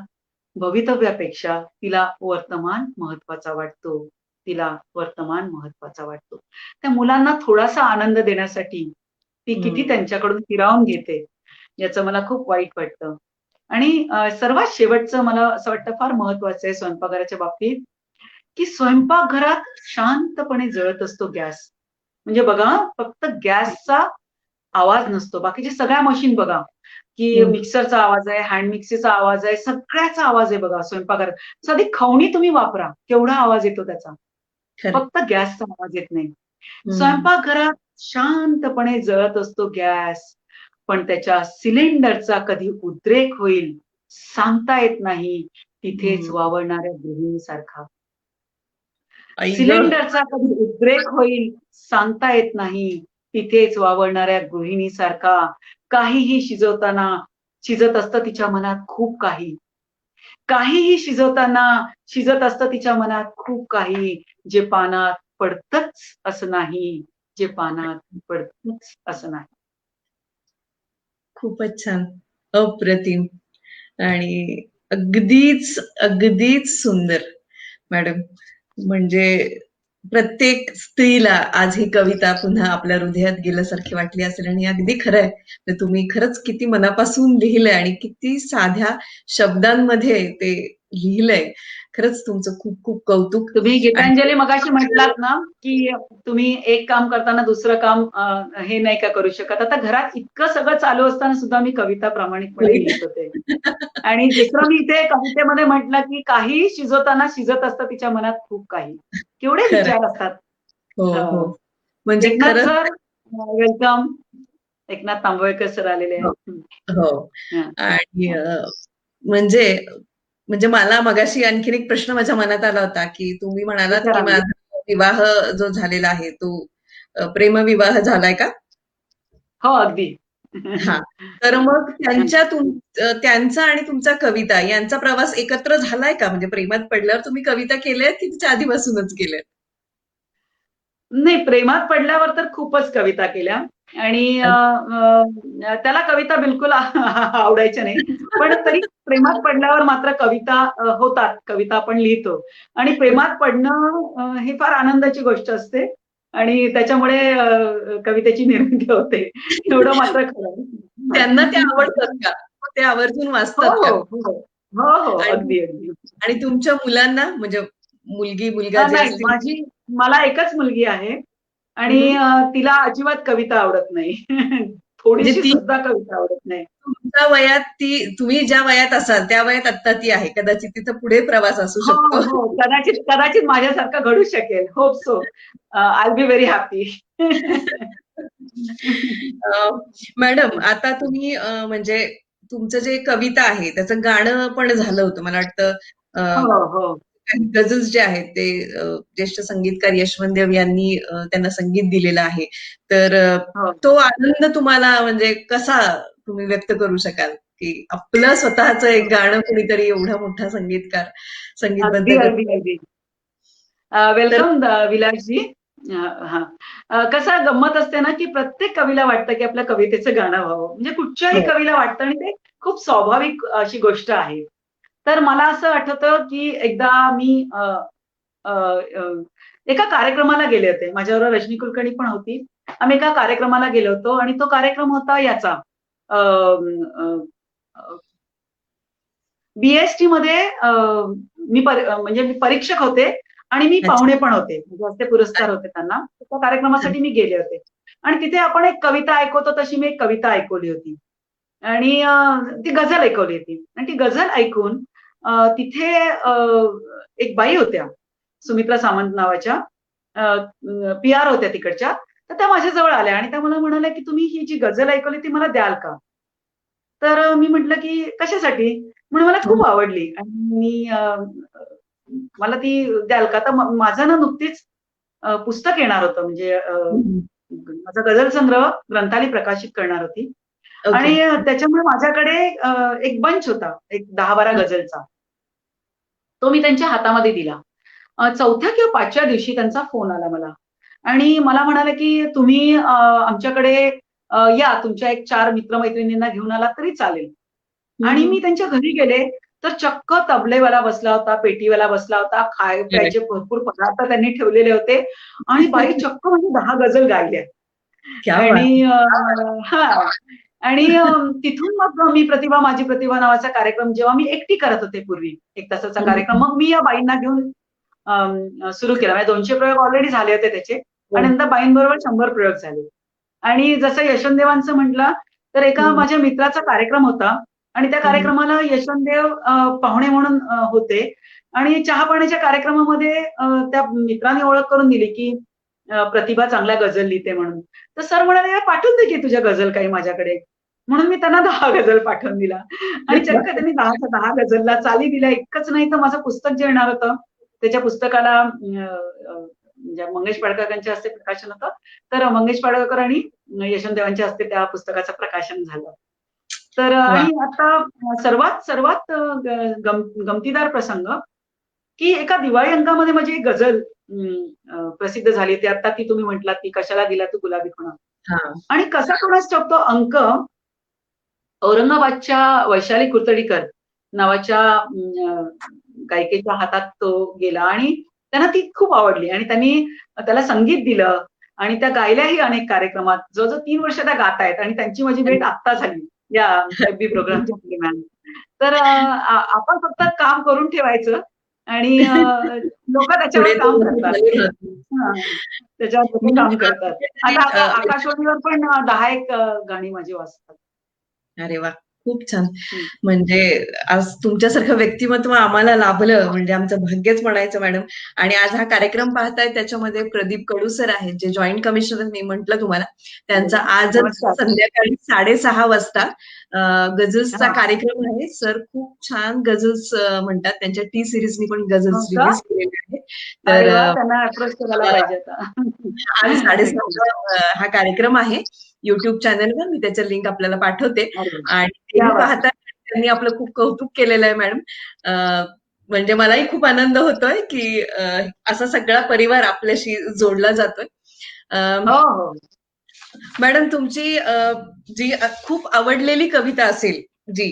भवितव्यापेक्षा तिला वर्तमान महत्वाचा वाटतो. तिला वर्तमान महत्वाचा वाटतो. त्या मुलांना थोडासा आनंद देण्यासाठी ती किती हं. त्यांच्याकडून हिरावून घेते, याचं मला खूप वाईट वाटतं. आणि सर्वात शेवटचं मला असं वाटतं फार महत्वाचं आहे स्वयंपाकघराच्या बाबतीत, की स्वयंपाकघरात शांतपणे जळत असतो गॅस. म्हणजे बघा फक्त गॅसचा आवाज नसतो. बाकीच्या सगळ्या मशीन बघा, की हं. मिक्सरचा आवाज आहे, हँड मिक्सीचा आवाज आहे, सगळ्याचा आवाज आहे बघा स्वयंपाकघरात. साधी खवणी तुम्ही वापरा, केवढा आवाज येतो त्याचा. खरंय. फक्त गॅसचा आवाज येत नाही. हं. स्वयंपाकघरात शांतपणे जळत असतो गॅस, पण त्याच्या सिलेंडरचा कधी उद्रेक होईल सांगता येत नाही, तिथेच हम्म. वावरणाऱ्या गृहिणीसारखा. आई ग. सिलेंडरचा कधी उद्रेक होईल सांगता येत नाही, तिथेच वावरणाऱ्या गृहिणीसारखा. काहीही शिजत असतं तिच्या मनात खूप काही. काहीही शिजत असतं तिच्या मनात खूप काही. जे पानात पडतंच असं नाही, जे पानात पडतंच असं नाही. खूपच छान. अप्रतिम. आणि अगदीच अगदीच सुंदर मॅडम. म्हणजे प्रत्येक स्त्रीला आज ही कविता पुन्हा आपल्या हृदयात गेल्यासारखी वाटली असेल. आणि अगदी खरं आहे, तर तुम्ही खरंच किती मनापासून लिहिलंय आणि किती साध्या शब्दांमध्ये ते लिहिलंय. खरंच तुमचं खूप खूप कौतुक. तुम्ही आणि गीतांजली मगाशी म्हटलात ना, की तुम्ही एक काम करताना दुसरं काम हे नाही का करू शकत. आता घरात इतकं सगळं चालू असताना सुद्धा मी कविता प्रामाणिकपणे लिहित होते. आणि दुसरं मी इथे कवितेमध्ये म्हटलं, की काहीही शिजत असतं तिच्या मनात खूप काही. केवढे खरं. विचार असतात. हो हो. हो. म्हणजे एकनाथ खरंच. Sir, welcome. Eknath Tambvekar sir आलेले हो आहेत. हो. हं. आणि म्हणजे म्हणजे मला मगाशी आणखीन एक प्रश्न माझ्या मनात आला होता, की तुम्ही म्हणालात, की विचारा ना. माझा विवाह जो झालेला आहे तो प्रेमविवाह झालाय का? हो, अगदी. हां. तर मग त्यांचा आणि तुमचा कविता यांचा प्रवास एकत्र झालाय का? म्हणजे प्रेमात पडल्यावर तुम्ही कविता केल्यात, की तिच्या आधीपासूनच केल्यात? नाही, प्रेमात पडल्यावर तर खूपच कविता केल्या आणि त्याला कविता बिलकुल आवडायच्या नाही. पण तरी प्रेमात पडल्यावर मात्र कविता होतात. कविता आपण लिहितो आणि प्रेमात पडणं ही फार आनंदाची गोष्ट असते आणि त्याच्यामुळे कवितेची निर्मिती होते. एवढं मात्र खरं. त्यांना त्या आवडतात का? ते आवर्जून हो, वाचतात का? हो, हो. हो, हो. आणि अगदी, अगदी. आणि तुमच्या मुलांना म्हणजे मुलगी, मुलगा जे नाही, असतील. मला एकच मुलगी आहे हं, आणि हं. तिला अजिबात कविता आवडत नाही. म्हणजे थोडीशी ती सुद्धा कविता आवडत नाही. तुमच्या वयात तुम्ही ज्या वयात असाल त्या वयात आत्ता ती आहे. कदाचित तिचा पुढे प्रवास असू हो, शकतो. हो. कदाचित कदाचित माझ्यासारखं घडू शकेल. Hope so. I be very happy. A, madam आता तुम्ही म्हणजे तुमचं जे कविता आहे त्याचं गाणं पण झालं होतं. मला वाटतं हो, हो. काही गझल्स जे आहेत ते ज्येष्ठ संगीतकार यशवंत देव यांनी त्यांना संगीत दिलेलं आहे. तर हो. तो आनंद तुम्हाला म्हणजे कसा तुम्ही व्यक्त करू शकाल? की आपलं स्वतःचं एक गाणं कुणीतरी एवढा मोठा संगीतकार संगीतबद्ध अगदी, अगदी, करतो. अगदी. तर वेलकम विलासजी. हां. कसं गंमत असते ना, की प्रत्येक कवीला वाटतं, की आपल्या कवितेचं गाणं व्हावं. म्हणजे कुठच्याही हो. कवीला वाटतं आणि ते खूप स्वाभाविक अशी गोष्ट आहे. तर मला असं आठवतं, की एकदा मी अ, अ, अ, एका कार्यक्रमाला गेले होते. माझ्याबरोबर रजनी कुलकर्णी पण होती. आम्ही एका कार्यक्रमाला गेलो होतो आणि तो कार्यक्रम होता याचा अ, अ, अ, बी-एस-टी मध्ये म्हणजे मी परीक्षक होते आणि मी अच्छा. पाहुणे पण होते. म्हणजे असे पुरस्कार होते त्यांना. तर त्या अच्छा. कार्यक्रमासाठी मी गेले होते. आणि तिथे आपण एक कविता ऐकवतो तशी मी एक कविता ऐकवली होती. आणि ती गझल ऐकवली होती. आणि ती गझल ऐकून तिथे एक बाई होत्या, सुमित्रा सामंत नावाच्या. पी-आर होत्या तिकडच्या. तर त्या माझ्याजवळ आल्या आणि त्या मला म्हणाल्या, की "तुम्ही ही जी गझल ऐकवली ती मला द्याल का?" तर मी म्हटलं, की "कशासाठी?" म्हणे, "मला हं, खूप आवडली आणि मला ती द्याल का?" तर माझं ना नुकतीच पुस्तक येणार होतं म्हणजे हं. माझा गझल संग्रह ग्रंथालय प्रकाशित करणार होती ओके. आणि त्याच्यामुळे माझ्याकडे एक बंच होता, एक 10-12 हं. गझलचा. तो मी त्यांच्या हातामध्ये दिला. 4थ्या किंवा 5व्या दिवशी त्यांचा फोन आला मला आणि मला म्हणाले, की "तुम्ही आमच्याकडे या तुमच्या एक 4 मित्र-मैत्रिणींना घेऊन आलात तरी चालेल." हं, आणि हं. मी त्यांच्या घरी गेले, तर चक्क तबलेवाला बसला होता, पेटीवाला बसला होता, खाय-प्यायचे भरपूर पदार्थ त्यांनी ठेवलेले होते आणि बाई चक्क म्हणजे 10 गझल गायल्या. क्या बात आणि है! हां. आणि तिथून मग मी प्रतिभा माझी प्रतिभा नावाचा कार्यक्रम जेव्हा मी एकटी करत होते पूर्वी, 1 तासाचा हं, कार्यक्रम. हं. मग मी या बाईंना घेऊन सुरू केला. म्हणजे 200 प्रयोग ऑलरेडी झाले होते त्याचे हो. आणि नंतर बाईंबरोबर 100 प्रयोग झाले. आणि जसं यशवंतदेवांचं म्हटलं, तर एका हं, माझ्या मित्राचा कार्यक्रम होता आणि त्या हं. कार्यक्रमाला यशवंतदेव पाहुणे म्हणून होते आणि चहा-पाण्याच्या कार्यक्रमामध्ये त्या मित्राने ओळख करून दिली, की प्रतिभा चांगल्या गझल लिहिते म्हणून. तर सर म्हणाले, "यार पाठवून दे की तुझ्या गझल काही माझ्याकडे." म्हणून मी त्यांना 10 गझल पाठवून दिला आणि चक्क त्यांनी 10च्या 10 गझलला चाली दिल्या. इतकंच नाही तर माझं पुस्तक जे येणार होतं, त्याच्या पुस्तकाला म्हणजे मंगेश पाडळकरांच्या हस्ते प्रकाशन होतं. तर मंगेश पाडळकर आणि यशवंत हस्ते त्या पुस्तकाचं प्रकाशन झालं. तर वा. आणि आता सर्वात सर्वात गमतीदार प्रसंग, की एका दिवाळी अंकामध्ये माझी एक गझल प्रसिद्ध झाली. ती आता ती तुम्ही म्हटलात, की कशाला दिला तू गुलाबी खुणा. हा. आणि कसा कोणास ठाऊक तो अंक औरंगाबादच्या वैशाली कुर्तडीकर नावाच्या गायिकेच्या हातात तो गेला आणि त्यांना ती खूप आवडली आणि त्यांनी त्याला संगीत दिलं आणि त्या गायल्याही अनेक कार्यक्रमात. जवळजवळ 3 वर्ष त्या गात आहेत आणि त्यांची माझी भेट आत्ता झाली या FB प्रोग्रामच्या दरम्यान. तर आपण फक्त काम करून ठेवायचं आणि लोकं पुढे त्याच्यावर तो काम करतात. चालू राहतो. हां, त्याच्यावर लोकं म्हणून काम करतात. कुठेतरी, आता आता आकाशवाणीवर पण 10 एक गाणी माझी वाजतात. अरे वा, खूप छान. हं. म्हणजे आज तुमच्यासारखं व्यक्तिमत्व आम्हाला लाभलं म्हणजे आमचं भाग्यच म्हणायचं मॅडम. आणि आज हा कार्यक्रम पाहताय त्याच्यामध्ये प्रदीप कडू सर आहेत, जे जॉईंट कमिशनर मी म्हटलं तुम्हाला. अरे त्यांचा वाह! आजच नमस्कार. संध्याकाळी 6:30 वाजता गझल्सचा हां. कार्यक्रम आहे. सर खूप छान गझल्स म्हणतात. त्यांच्या टी सिरीजनी पण गझल्स हो का? रिलीज केलेले आहेत. अरे तर वाह! त्यांना अप्रोच करायला मला पाहिजे आता. आज नक्की. 6:30 हा कार्यक्रम आहे. YouTube चॅनलवर मी त्याचं लिंक आपल्याला पाठवते अरे वाह! आणि क्या तेही बात है! पाहता त्यांनी आपलं खूप कौतुक केलेलं आहे मॅडम. अ, म्हणजे मलाही खूप आनंद होतोय, की असा सगळा परिवार आपल्याशी जोडला जातोय. अ, हो, हो. मॅडम तुमची जी खूप आवडलेली कविता असेल जी,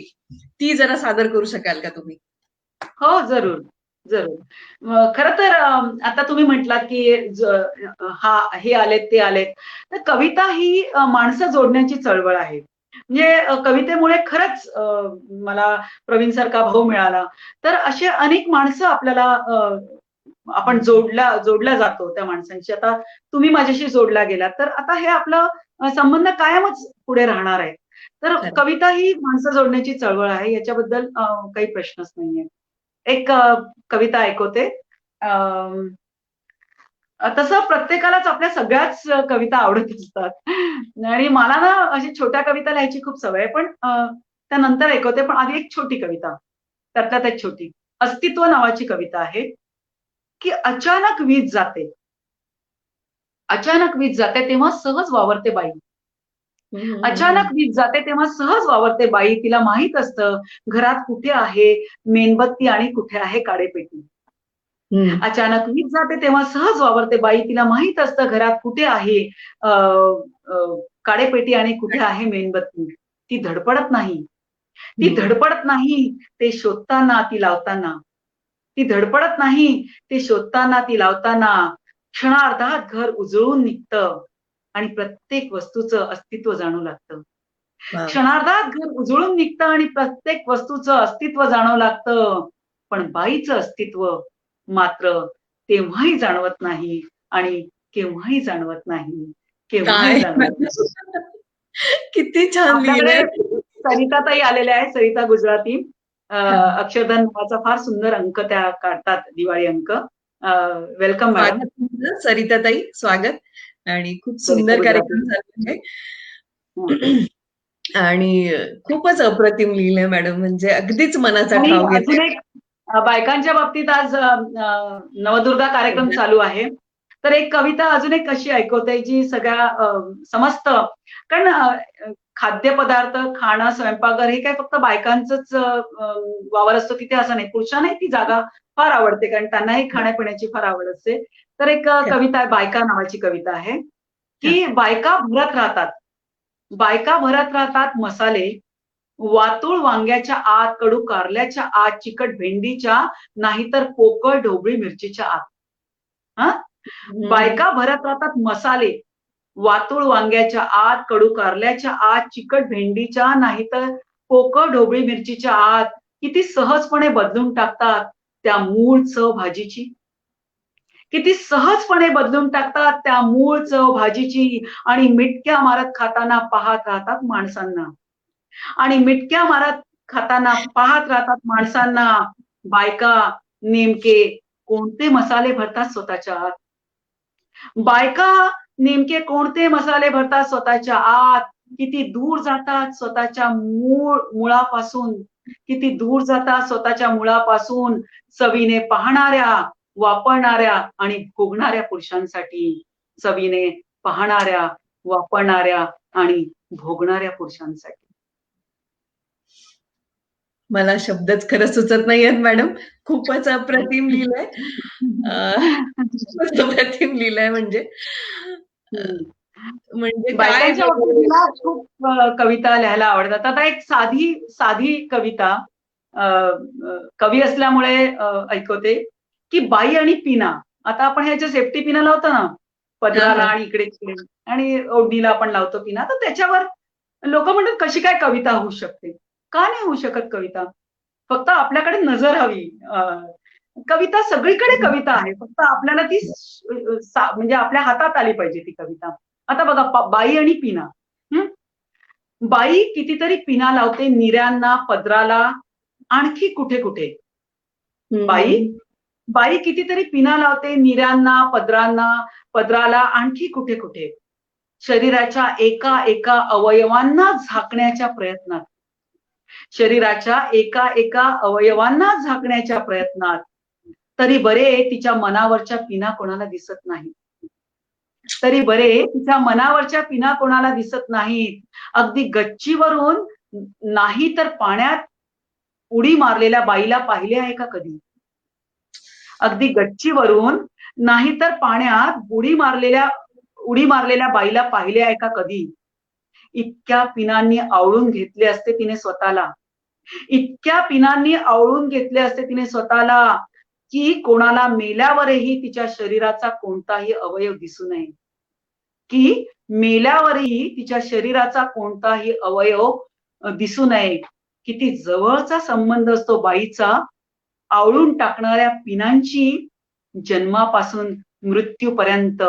ती जरा सादर करू शकाल का तुम्ही? हो, जरूर, जरूर. खरं तर आता तुम्ही म्हटलात, की हे आलेत, ते आलेत. तर कविता ही माणसं जोडण्याची चळवळ आहे. म्हणजे कवितेमुळे खरंच मला प्रवीणसारखा भाऊ मिळाला. तर असे अनेक माणसं आपल्याला आपण जोडला जातो त्या माणसांशी. आता तुम्ही माझ्याशी जोडला गेलात, तर आता हे आपलं संबंध कायमच पुढे राहणार आहे. तर खरं. कविता ही माणसं जोडण्याची चळवळ आहे, याच्याबद्दल काही प्रश्नच नाहीये. एक कविता ऐकवते. अं, तसं प्रत्येकालाच आपल्या सगळ्याच कविता आवडत असतात आणि मला ना अशी छोट्या कविता लिहायची खूप सवय आहे. पण त्यानंतर ऐकवते. पण आधी एक छोटी कविता. त्यातल्यात एक छोटी. अस्तित्व नावाची कविता आहे, की अचानक वीज जाते. अचानक वीज जाते तेव्हा सहज वावरते बाई. हं, हं, हं, हं. अचानक वीज जाते तेव्हा सहज वावरते बाई. तिला माहीत असतं घरात कुठे आहे मेणबत्ती आणि कुठे आहे काडेपेटी. हं. अचानक वीज जाते तेव्हा सहज वावरते बाई. तिला माहीत असतं घरात कुठे आहे अ, अ, काडेपेटी आणि कुठे आहे मेणबत्ती. ती धडपडत नाही. ती हं. धडपडत नाही ते शोधताना, ती लावताना. ती धडपडत नाही ते शोधताना, ती लावताना. क्षणार्धात घर उजळून निघतं आणि प्रत्येक वस्तूचं अस्तित्व जाणू लागतं. वॉव! क्षणार्धात घर उजळून निघतं आणि प्रत्येक वस्तूचं अस्तित्व जाणवं लागतं. पण बाईचं अस्तित्व मात्र तेव्हाही जाणवत नाही आणि केव्हाही जाणवत नाही. केव्हाही काय? जाणवत नाही. किती छान आपल्याकडे लिहिलंय. सरिताताई आलेल्या आहेत, सरिता गुजराती. अक्षरधान नावाचा फार सुंदर अंक त्या काढतात, दिवाळी अंक. Welcome madam. स्वागत तुमचं सरिताताई, स्वागत. आणि खूप सरिता सुंदर गुजराती. कार्यक्रम झाला आहे. हं. आणि खूपच अप्रतिम लिहिलंय मॅडम, म्हणजे अगदीच मनाचा आणि ठाव घेतलाय. अजून एक बायकांच्या बाबतीत आज नवदुर्गा कार्यक्रम चालू आहे. तर एक कविता अजून एक अशी ऐकवते जी सगळ्या समजतं. कारण खाद्यपदार्थ, खाणं, स्वयंपाकघर हे काय फक्त बायकांचंच वावर असतो तिथे असं नाही. पुरुषांनाही ती जागा फार आवडते कारण त्यांनाही खाण्यापिण्याची फार आवड असते. तर एक कविता आहे, बायका नावाची कविता आहे, की बायका भरत राहतात. बायका भरत राहतात मसाले, वातुळ वांग्याच्या आत, कडू कारल्याच्या आत, चिकट भेंडीच्या, नाहीतर पोकळ ढोबळी मिरचीच्या आत. हां? बायका भरत राहतात मसाले, वातुळ वांग्याच्या आत, कडू कारल्याच्या आत, चिकट भेंडीच्या, नाहीतर पोकळ ढोबळी मिरचीच्या आत. किती सहजपणे बदलून टाकतात त्या मूळ चव भाजीची. किती सहजपणे बदलून टाकतात त्या मूळ चव भाजीची आणि मिटक्या मारत खाताना पाहत राहतात माणसांना. आणि मिटक्या मारत खाताना पाहत राहतात माणसांना. बायका नेमके कोणते मसाले भरतात स्वतःच्या आत? बायका नेमके कोणते मसाले भरतात स्वतःच्या आत, किती दूर जातात स्वतःच्या मुळापासून, किती दूर जातात स्वतःच्या मुळापासून, चवीने पाहणाऱ्या, वापरणाऱ्या आणि भोगणाऱ्या पुरुषांसाठी. चवीने पाहणाऱ्या, वापरणाऱ्या आणि भोगणाऱ्या पुरुषांसाठी. मला शब्दच खरं सुचत नाहीयेत मॅडम. खूपच अप्रतिम लिहिलंय. खूपच अप्रतिम लिहिलंय म्हणजे. म्हणजे काय बायकांच्या बाबतीत मला खूप कविता लिहायला आवडतात. आता एक साधी साधी कविता कवी असल्यामुळे ऐकवते की बाई आणि पिना. आता आपण ह्याच्या सेफ्टी पिना लावतो ना पदराला आणि इकडे तिकडे आणि ओढणीला आपण लावतो पिना, तर त्याच्यावर लोक म्हणतात कशी काय कविता होऊ शकते. का नाही होऊ शकत कविता? फक्त आपल्याकडे नजर हवी. कविता सगळीकडे कविता आहे, फक्त आपल्याला ती म्हणजे आपल्या हातात आली पाहिजे ती कविता. आता बघा बाई आणि पिना. बाई कितीतरी पिना लावते निऱ्यांना, पदराला, आणखी कुठे कुठे. बाई कितीतरी पिना लावते निऱ्यांना, पदराला, आणखी कुठे कुठे. शरीराच्या एका एका अवयवांना झाकण्याच्या प्रयत्नात, शरीराच्या एका एका अवयवांना झाकण्याच्या प्रयत्नात. तरी बरे तिच्या मनावरच्या पिना कोणाला दिसत नाही. तरी बरे तिच्या मनावरच्या पिना कोणाला दिसत नाहीत. अगदी गच्चीवरून नाही तर पाण्यात उडी मारलेल्या बाईला पाहिले आहे का कधी? अगदी गच्चीवरून नाही तर पाण्यात उडी मारलेल्या बाईला पाहिले आहे का कधी? इतक्या पिनांनी आवळून घेतले असते तिने स्वतःला, इतक्या पिनांनी आवळून घेतले असते तिने स्वतःला की कोणाला मेल्यावरही तिच्या शरीराचा कोणताही अवयव दिसू नये, की मेल्यावरही तिच्या शरीराचा कोणताही अवयव दिसू नये. किती जवळचा संबंध असतो बाईचा आवळून टाकणाऱ्या पिनांची जन्मापासून मृत्यूपर्यंत.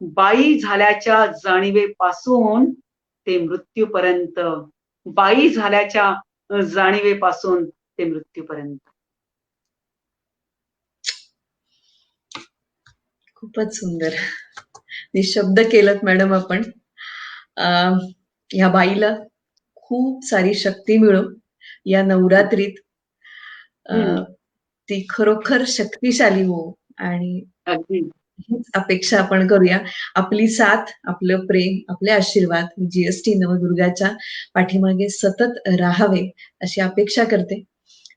बाई झाल्याच्या जाणीवेपासून ते मृत्यूपर्यंत, बाई झाल्याच्या जाणीवेपासून ते मृत्यूपर्यंत. खूपच सुंदर निशब्द केलं मॅडम आपण. ह्या बाईला खूप सारी शक्ती मिळो या नवरात्रीत. ती खरोखर शक्तिशाली हो आणि हीच अपेक्षा आपण करूया. आपली साथ, आपलं प्रेम, आपले आशीर्वाद जीएसटी नवदुर्गाच्या पाठीमागे सतत राहावे अशी अपेक्षा करते.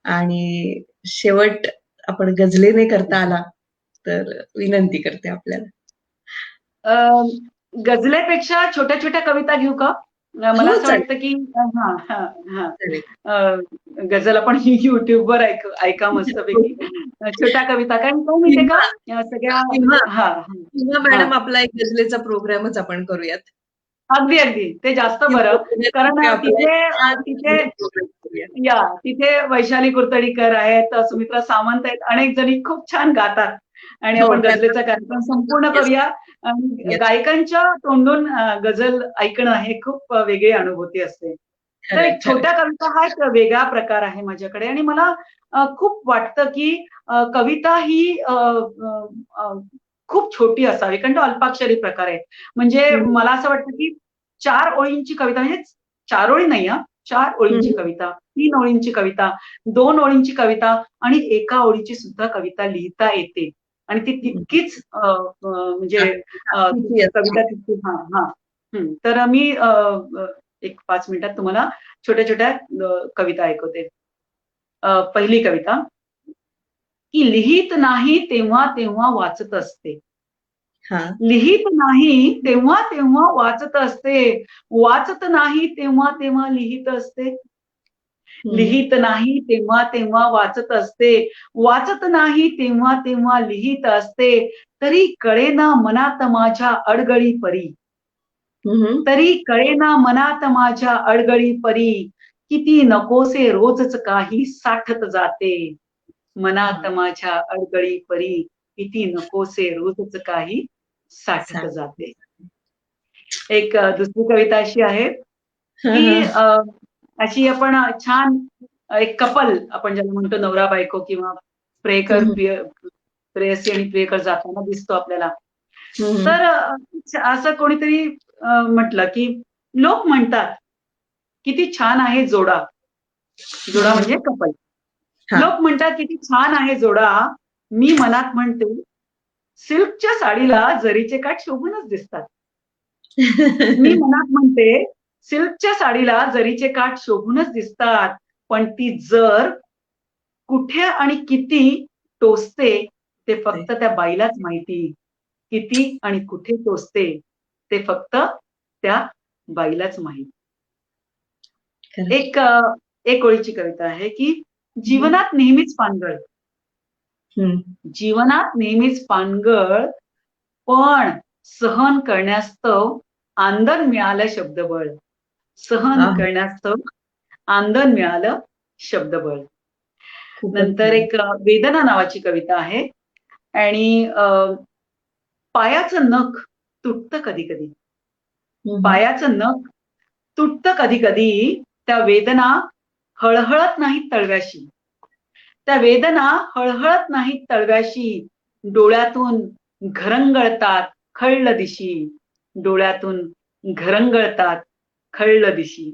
आणि शेवट आपण गझलेने करता आला तर विनंती करते आपल्याला. गझलेपेक्षा छोट्या छोट्या कविता घेऊ का? मला असं वाटतं की गझल आपण युट्यूबवर ऐका मस्तपैकी. छोट्या कविता काय माहितीये का सगळ्या मॅडम आपला एक गझलेचा प्रोग्रामच आपण करूयात. अगदी अगदी ते जास्त बरं, कारण तिथे वैशाली कुर्तडीकर आहेत, सुमित्रा सावंत आहेत, अनेक जणी खूप छान गातात आणि आपण गझलेचा कार्यक्रम संपूर्ण करूया. गायकांच्या तोंडून गझल ऐकणं हे खूप वेगळी अनुभूती असते. तर एक छोट्या कविता हा एक वेगळा प्रकार आहे माझ्याकडे आणि मला खूप वाटतं की कविता ही खूप छोटी असावी, कारण तो अल्पाक्षरी प्रकार आहे. म्हणजे मला असं वाटतं की 4 ओळींची कविता, म्हणजे 4 ओळी नाही, 4 ओळींची कविता, 3 ओळींची कविता, 2 ओळींची कविता आणि एका ओळीची सुद्धा कविता लिहिता येते आणि ती तितकीच म्हणजे कविता तितकी. तर मी एक 5 मिनिटात तुम्हाला छोट्या छोट्या कविता ऐकवते. पहिली कविता की लिहित नाही तेव्हा तेव्हा वाचत असते, लिहित नाही तेव्हा तेव्हा वाचत असते, वाचत नाही तेव्हा तेव्हा लिहित असते, लिहित नाही तेव्हा तेव्हा वाचत असते, वाचत नाही तेव्हा तेव्हा लिहित असते. तरी कळेना मनात माझ्या अडगळी परी, तरी कळेना मनात माझ्या अडगळी परी. किती नकोसे रोजच काही साठत जाते, मनात माझ्या अडगळी परी. किती नकोसे रोजच काही साठत जाते. एक दुसरी कविता अशी आहे की अशी आपण छान एक कपल, आपण ज्याला म्हणतो नवरा बायको किंवा प्रेयसी आणि प्रियकर जाताना दिसतो आपल्याला. हम्म. तर असं कोणीतरी म्हटलं की लोक म्हणतात किती छान आहे जोडा. जोडा हम्म. म्हणजे कपल. हा. लोक म्हणतात किती छान आहे जोडा. मी मनात म्हणते सिल्कच्या साडीला जरीचे काठ शोभूनच दिसतात. मी मनात म्हणते सिल्कच्या साडीला जरीचे काठ शोभूनच दिसतात, पण ती जर कुठे आणि किती टोचते ते फक्त त्या बाईलाच माहिती. किती आणि कुठे टोचते ते फक्त त्या बाईलाच माहिती. खरं. एक ओळीची कविता आहे की हम्म. जीवनात नेहमीच पानगळ, हम्म. जीवनात नेहमीच पानगळ, पण सहन करण्यास्तव आंदण मिळालं शब्दबळ. सहन हा. करण्यास्तव आंदण मिळालं शब्दबळ. खूपच नंतर छान. एक वेदना नावाची कविता आहे आणि पायाचं नख तुटतं कधी कधी. हम्म. पायाचं नख तुटतं कधी कधी, त्या वेदना हळहळत नाहीत तळव्याशी. त्या वेदना हळहळत नाहीत तळव्याशी, डोळ्यातून घरंगळतात खळ्ळ दिशी. डोळ्यातून घरंगळतात खळ्ळ दिशी.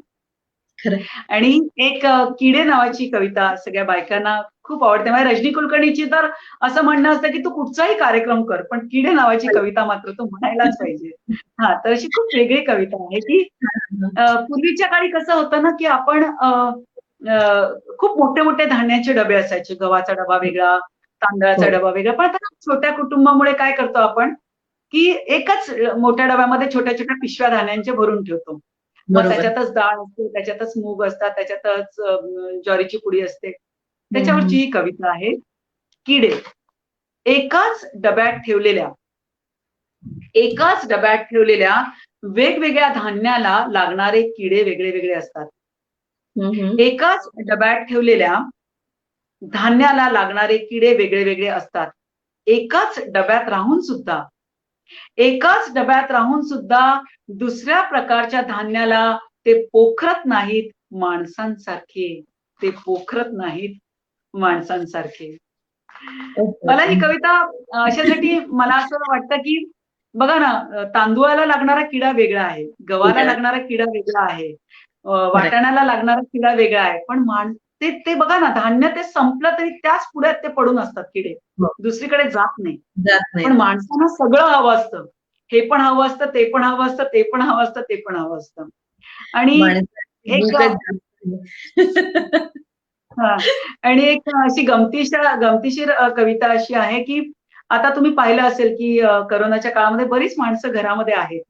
खरं. आणि एक किडे नावाची कविता सगळ्या बायकांना खूप आवडते. म्हणजे रजनी कुलकर्णीची तर असं म्हणणं असतं की तू कुठचाही कार्यक्रम कर, पण किडे नावाची कविता मात्र तू म्हणायलाच पाहिजे. हा, तर अशी खूप वेगळी कविता आहे की पूर्वीच्या काळी कसं होतं ना की आपण खूप मोठे मोठे धान्याचे डबे असायचे. गव्हाचा डबा वेगळा, तांदळाचा हो. डबा वेगळा. पण आता छोट्या कुटुंबामुळे काय करतो आपण की एकच मोठ्या डब्यामध्ये छोट्या छोट्या पिशव्या धान्यांचे भरून ठेवतो. मग बरोबर. त्याच्यातच डाळ असते, त्याच्यातच मूग असतात, त्याच्यातच ज्वारीची पुडी असते. हम्म. त्याच्यावरची ही कविता आहे. किडे. एकाच डब्यात ठेवलेल्या एकाच डब्यात ठेवलेल्या वेगवेगळ्या धान्याला लागणारे किडे वेगळे वेगळे असतात. हम्म. एकाच डब्यात ठेवलेल्या धान्याला लागणारे किडे वेगळे वेगळे असतात. एकाच डब्यात राहून सुद्धा एकाच डब्यात राहून सुद्धा दुसऱ्या प्रकारच्या धान्याला ते पोखरत नाहीत माणसांसारखे. ते पोखरत नाहीत माणसांसारखे. मला ही कविता अशासाठी मला असं वाटतं की बघा ना, तांदूळाला लागणारा किडा वेगळा आहे, गव्हाला वेगळं. लागणारा किडा वेगळा आहे, खरंय. वाटाण्याला लागणारा किडा वेगळा आहे. पण ते ते बघा ना, धान्य ते संपलं तरी त्याच पुढ्यात ते पडून असतात किडे. हो. दुसरीकडे जात नाही. जात पण नाहीत. माणसांना सगळं हवं असतं. हे पण हवं असतं, ते पण हवं असतं, ते पण हवं असतं, ते पण हवं असतं. आणि माणसाची एक भूकच जास्त. हां. आणि एक अशी गमतीशीर कविता अशी आहे, की आता तुम्ही पाहिलं असेल, की कोरोनाच्या काळामध्ये बरीच माणसं घरामध्ये आहेत.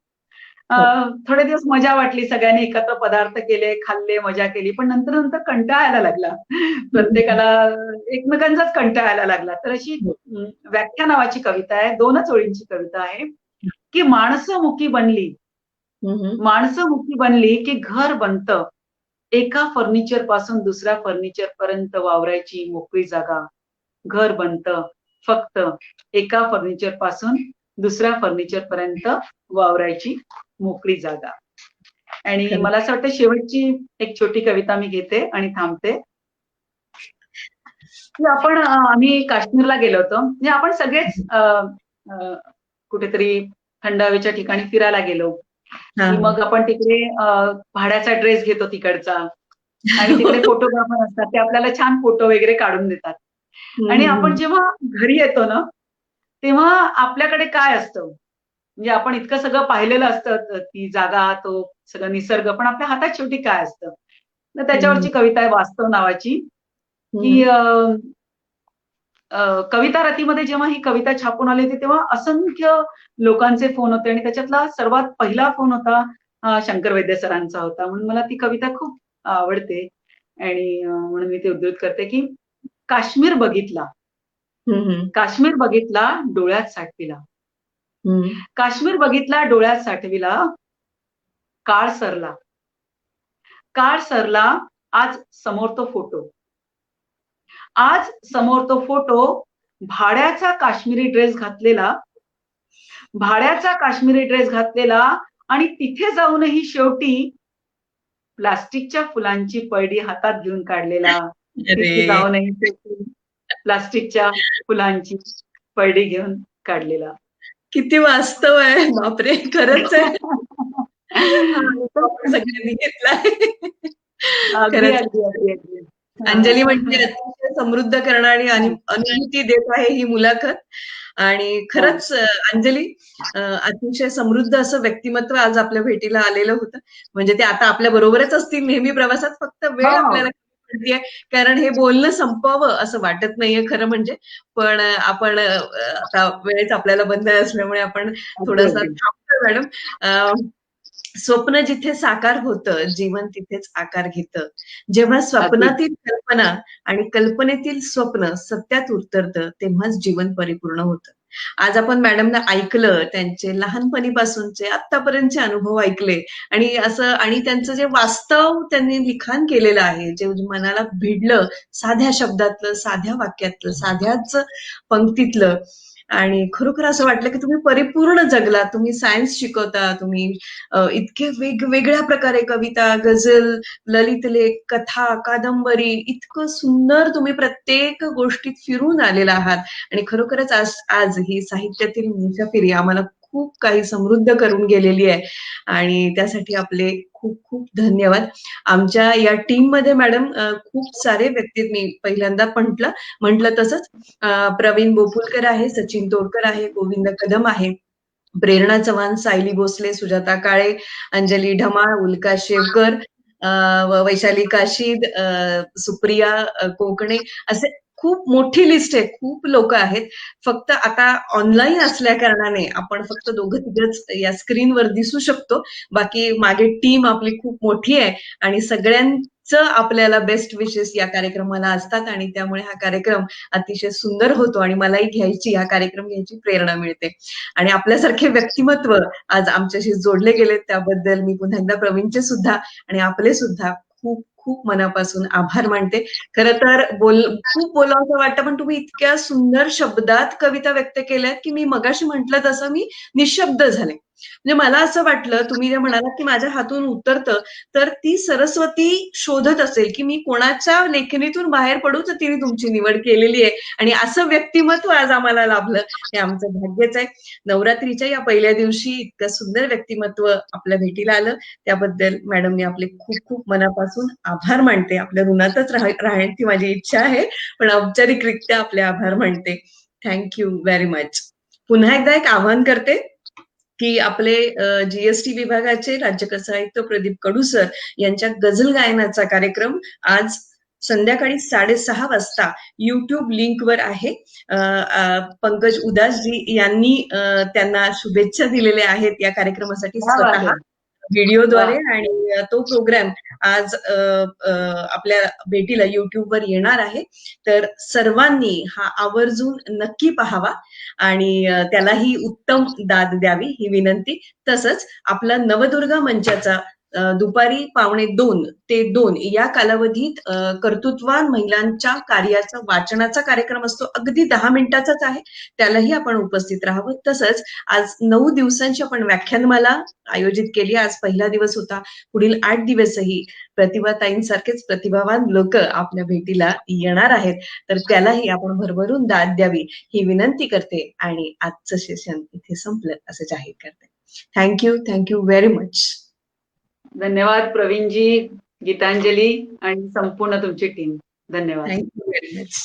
अ, हो. थोडे दिवस मजा वाटली, सगळ्यांनी एकत्र पदार्थ केले, खाल्ले, मजा केली. पण नंतर कंटाळा यायला लागला. हम्म. प्रत्येकाला एकमेकांचाच कंटाळा यायला लागला. तर अशी हो. व्याख्या नावाची कविता आहे. 2च ओळींची कविता आहे, की माणसं मुकी बनली, हम्म. माणसं मुकी बनली, की घर बनतं. एका फर्निचर पासून दुसऱ्या फर्निचर पर्यंत वावरायची मोकळी जागा. घर बनतं फक्त एका फर्निचर पासून दुसऱ्या फर्निचर पर्यंत वावरायची मोकळी जागा. आणि खरं. मला असं वाटतं शेवटची एक छोटी कविता मी घेते आणि थांबते. की आम्ही काश्मीरला गेलो होतो. म्हणजे आपण सगळेच अ, कुठेतरी थंड हवेच्या ठिकाणी फिरायला गेलो. हा. की मग आपण तिकडे भाड्याचा ड्रेस घेतो तिकडचा आणि तिकडे फोटोग्राफर असतात. ते आपल्याला छान फोटो वगैरे काढून देतात. आणि आपण हम्म. जेव्हा घरी येतो ना, तेव्हा आपल्याकडे काय असतं? म्हणजे आपण इतकं सगळं पाहिलेलं असतं, ती जागा, तो सगळं निसर्ग, पण आपल्या हातात शेवटी काय असतं? तर हम्म. त्याच्यावरची कविता आहे वास्तव नावाची, की हम्म. कविता रथीमध्ये जेव्हा ही कविता छापून आली होती, तेव्हा असंख्य लोकांचे फोन होते आणि त्याच्यातला सर्वात पहिला फोन होता शंकर वैद्य सरांचा होता. म्हणून मला ती कविता खूप आवडते आणि म्हणून मी ती उद्धृत करते, की काश्मीर बघितला, हम्म. काश्मीर बघितला डोळ्यात साठविला. हम्म. काश्मीर बघितला डोळ्यात साठविला, काळ सरला. काळ सरला, आज समोर तो फोटो. आज समोर तो फोटो, भाड्याचा काश्मीरी ड्रेस घातलेला, भाड्याचा काश्मीरी ड्रेस घातलेला आणि तिथे जाऊनही शेवटी प्लास्टिकच्या फुलांची पैडी हातात घेऊन काढलेला. अरे. तिथे जाऊनही शेवटी प्लास्टिकच्या फुलांची पैडी घेऊन काढलेला. किती वास्तव आहे, बापरे, खरंच आहे. हा अनुभव आपण सगळ्यांनी घेतलाय. अगदी खरंच. अगदी अगदी अगदी. अंजली म्हणजे अतिशय समृद्ध करणारी आणि अनुभूती देत आहे ही मुलाखत. आणि खरंच अंजली, अतिशय समृद्ध असं व्यक्तिमत्व आज आपल्या भेटीला आलेलं होतं. म्हणजे ते आता आपल्या बरोबरच असतील नेहमी प्रवासात, फक्त वेळ हो. आपल्याला पडतीये, कारण हे बोलणं संपवावं असं वाटत नाहीये खरं म्हणजे. पण आपण आता वेळेच आपल्याला बंद असल्यामुळे आपण अगदी थोडासा अगदी. थांबतोय मॅडम. स्वप्न जिथे साकार होतं, जीवन तिथेच आकार घेतं. जेव्हा अगदी. स्वप्नातील कल्पना आणि कल्पनेतील स्वप्न सत्यात उतरतं, तेव्हाच जीवन परिपूर्ण होतं. आज आपण मॅडमना ऐकलं, त्यांचे लहानपणीपासूनचे आत्तापर्यंतचे अनुभव ऐकले आणि त्यांचं जे वास्तव त्यांनी लिखाण केलेलं आहे, जे मनाला भिडलं, साध्या शब्दातलं, साध्या वाक्यातलं, साध्याच पंक्तीतलं, आणि खरोखर असं वाटलं की तुम्ही परिपूर्ण जगला. तुम्ही सायन्स शिकवता, तुम्ही इतके वेगवेगळ्या प्रकारे कविता, गझल, ललित लेख, कथा, कादंबरी, इतकं सुंदर तुम्ही प्रत्येक गोष्टीत फिरून आलेला आहात. आणि खरोखरच आज आज ही साहित्यातील मुसाफिरी आम्हाला खूप काही समृद्ध करून गेलेली आहे. आणि त्यासाठी आपले खूप खूप धन्यवाद. आमच्या या टीममध्ये मॅडम खूप सारे व्यक्ती मी पहिल्यांदा म्हटलं तसंच प्रवीण बोपुलकर आहे, सचिन तोडकर आहे, गोविंद कदम आहे, प्रेरणा चव्हाण, सायली भोसले, सुजाता काळे, अंजली ढमाळ, उल्का शेवकर, वैशाली काशीद, सुप्रिया कोकणे, असे खूप मोठी लिस्ट आहे. खूप लोक आहेत. फक्त आता ऑनलाईन असल्या कारणाने आपण फक्त दोघं तिघच या स्क्रीनवर दिसू शकतो. बाकी मागे टीम आपली खूप मोठी आहे आणि सगळ्यांचं आपल्याला बेस्ट विशेस या कार्यक्रमाला असतात आणि त्यामुळे हा कार्यक्रम अतिशय सुंदर होतो आणि मलाही हा कार्यक्रम घ्यायची प्रेरणा मिळते. आणि आपल्यासारखे व्यक्तिमत्व आज आमच्याशी जोडले गेले, त्याबद्दल मी पुन्हा एकदा प्रवीणचे सुद्धा आणि आपले सुद्धा खूप खूप मनापासून आभार मानते. खरं तर खूप बोलावंसं वाटतं, पण तुम्ही इतक्या सुंदर शब्दात कविता व्यक्त केल्यात की मी मगाशी म्हटलं तसं मी निशब्द झाले. म्हणजे मला असं वाटलं, तुम्ही जे म्हणालात की माझ्या हातून उतरतं, तर ती सरस्वती शोधत असेल की मी कोणाच्या लेखणीतून बाहेर पडू, तर तिने तुमची निवड केलेली आहे. आणि असं व्यक्तिमत्व आज आम्हाला लाभलं, हे आमचं भाग्यच आहे. नवरात्रीच्या या पहिल्या दिवशी इतकं सुंदर व्यक्तिमत्व आपल्या भेटीला आलं, त्याबद्दल मॅडम मी आपले खूप खूप मनापासून आभार मानते. आपल्या ऋणातच राहण्याची माझी इच्छा आहे, पण औपचारिकरित्या आपले आभार मानते. Thank you very much. पुन्हा एकदा एक आवाहन करते की आपले जीएसटी विभागाचे राज्यकर्ता आयुक्त प्रदीप कडू सर यांच्या गझल गायनाचा कार्यक्रम आज संध्याकाळी 6:30 वाजता युट्यूब लिंकवर आहे. पंकज उदासजी यांनी त्यांना शुभेच्छा दिलेल्या आहेत या कार्यक्रमासाठी क्या बात स्वतः आहे. वा. व्हिडिओद्वारे. आणि तो प्रोग्राम आज आपल्या भेटीला युट्यूबवर येणार आहे. तर सर्वांनी हा आवर्जून नक्की पाहावा आणि त्यालाही उत्तम दाद द्यावी ही विनंती. तसंच आपला नवदुर्गा मंचाचा दुपारी 1:45 ते 2 या कालावधीत कर्तृत्वान महिलांच्या कार्याचा वाचनाचा कार्यक्रम असतो. अगदी 10 मिनिटाचाच आहे, त्यालाही आपण उपस्थित राहावं. तसंच आज 9 दिवसांची आपण व्याख्यानमाला आयोजित केली. आज पहिला दिवस होता. पुढील 8 दिवसही प्रतिभाताईंसारखेच प्रतिभावान लोक आपल्या भेटीला येणार आहेत. तर त्यालाही आपण भरभरून दाद द्यावी ही विनंती करते आणि आजचं सेशन इथे संपलं असं जाहीर करते. Thank you very much. धन्यवाद प्रवीणजी, गीतांजली आणि संपूर्ण तुमची टीम. धन्यवाद. Thank you very much.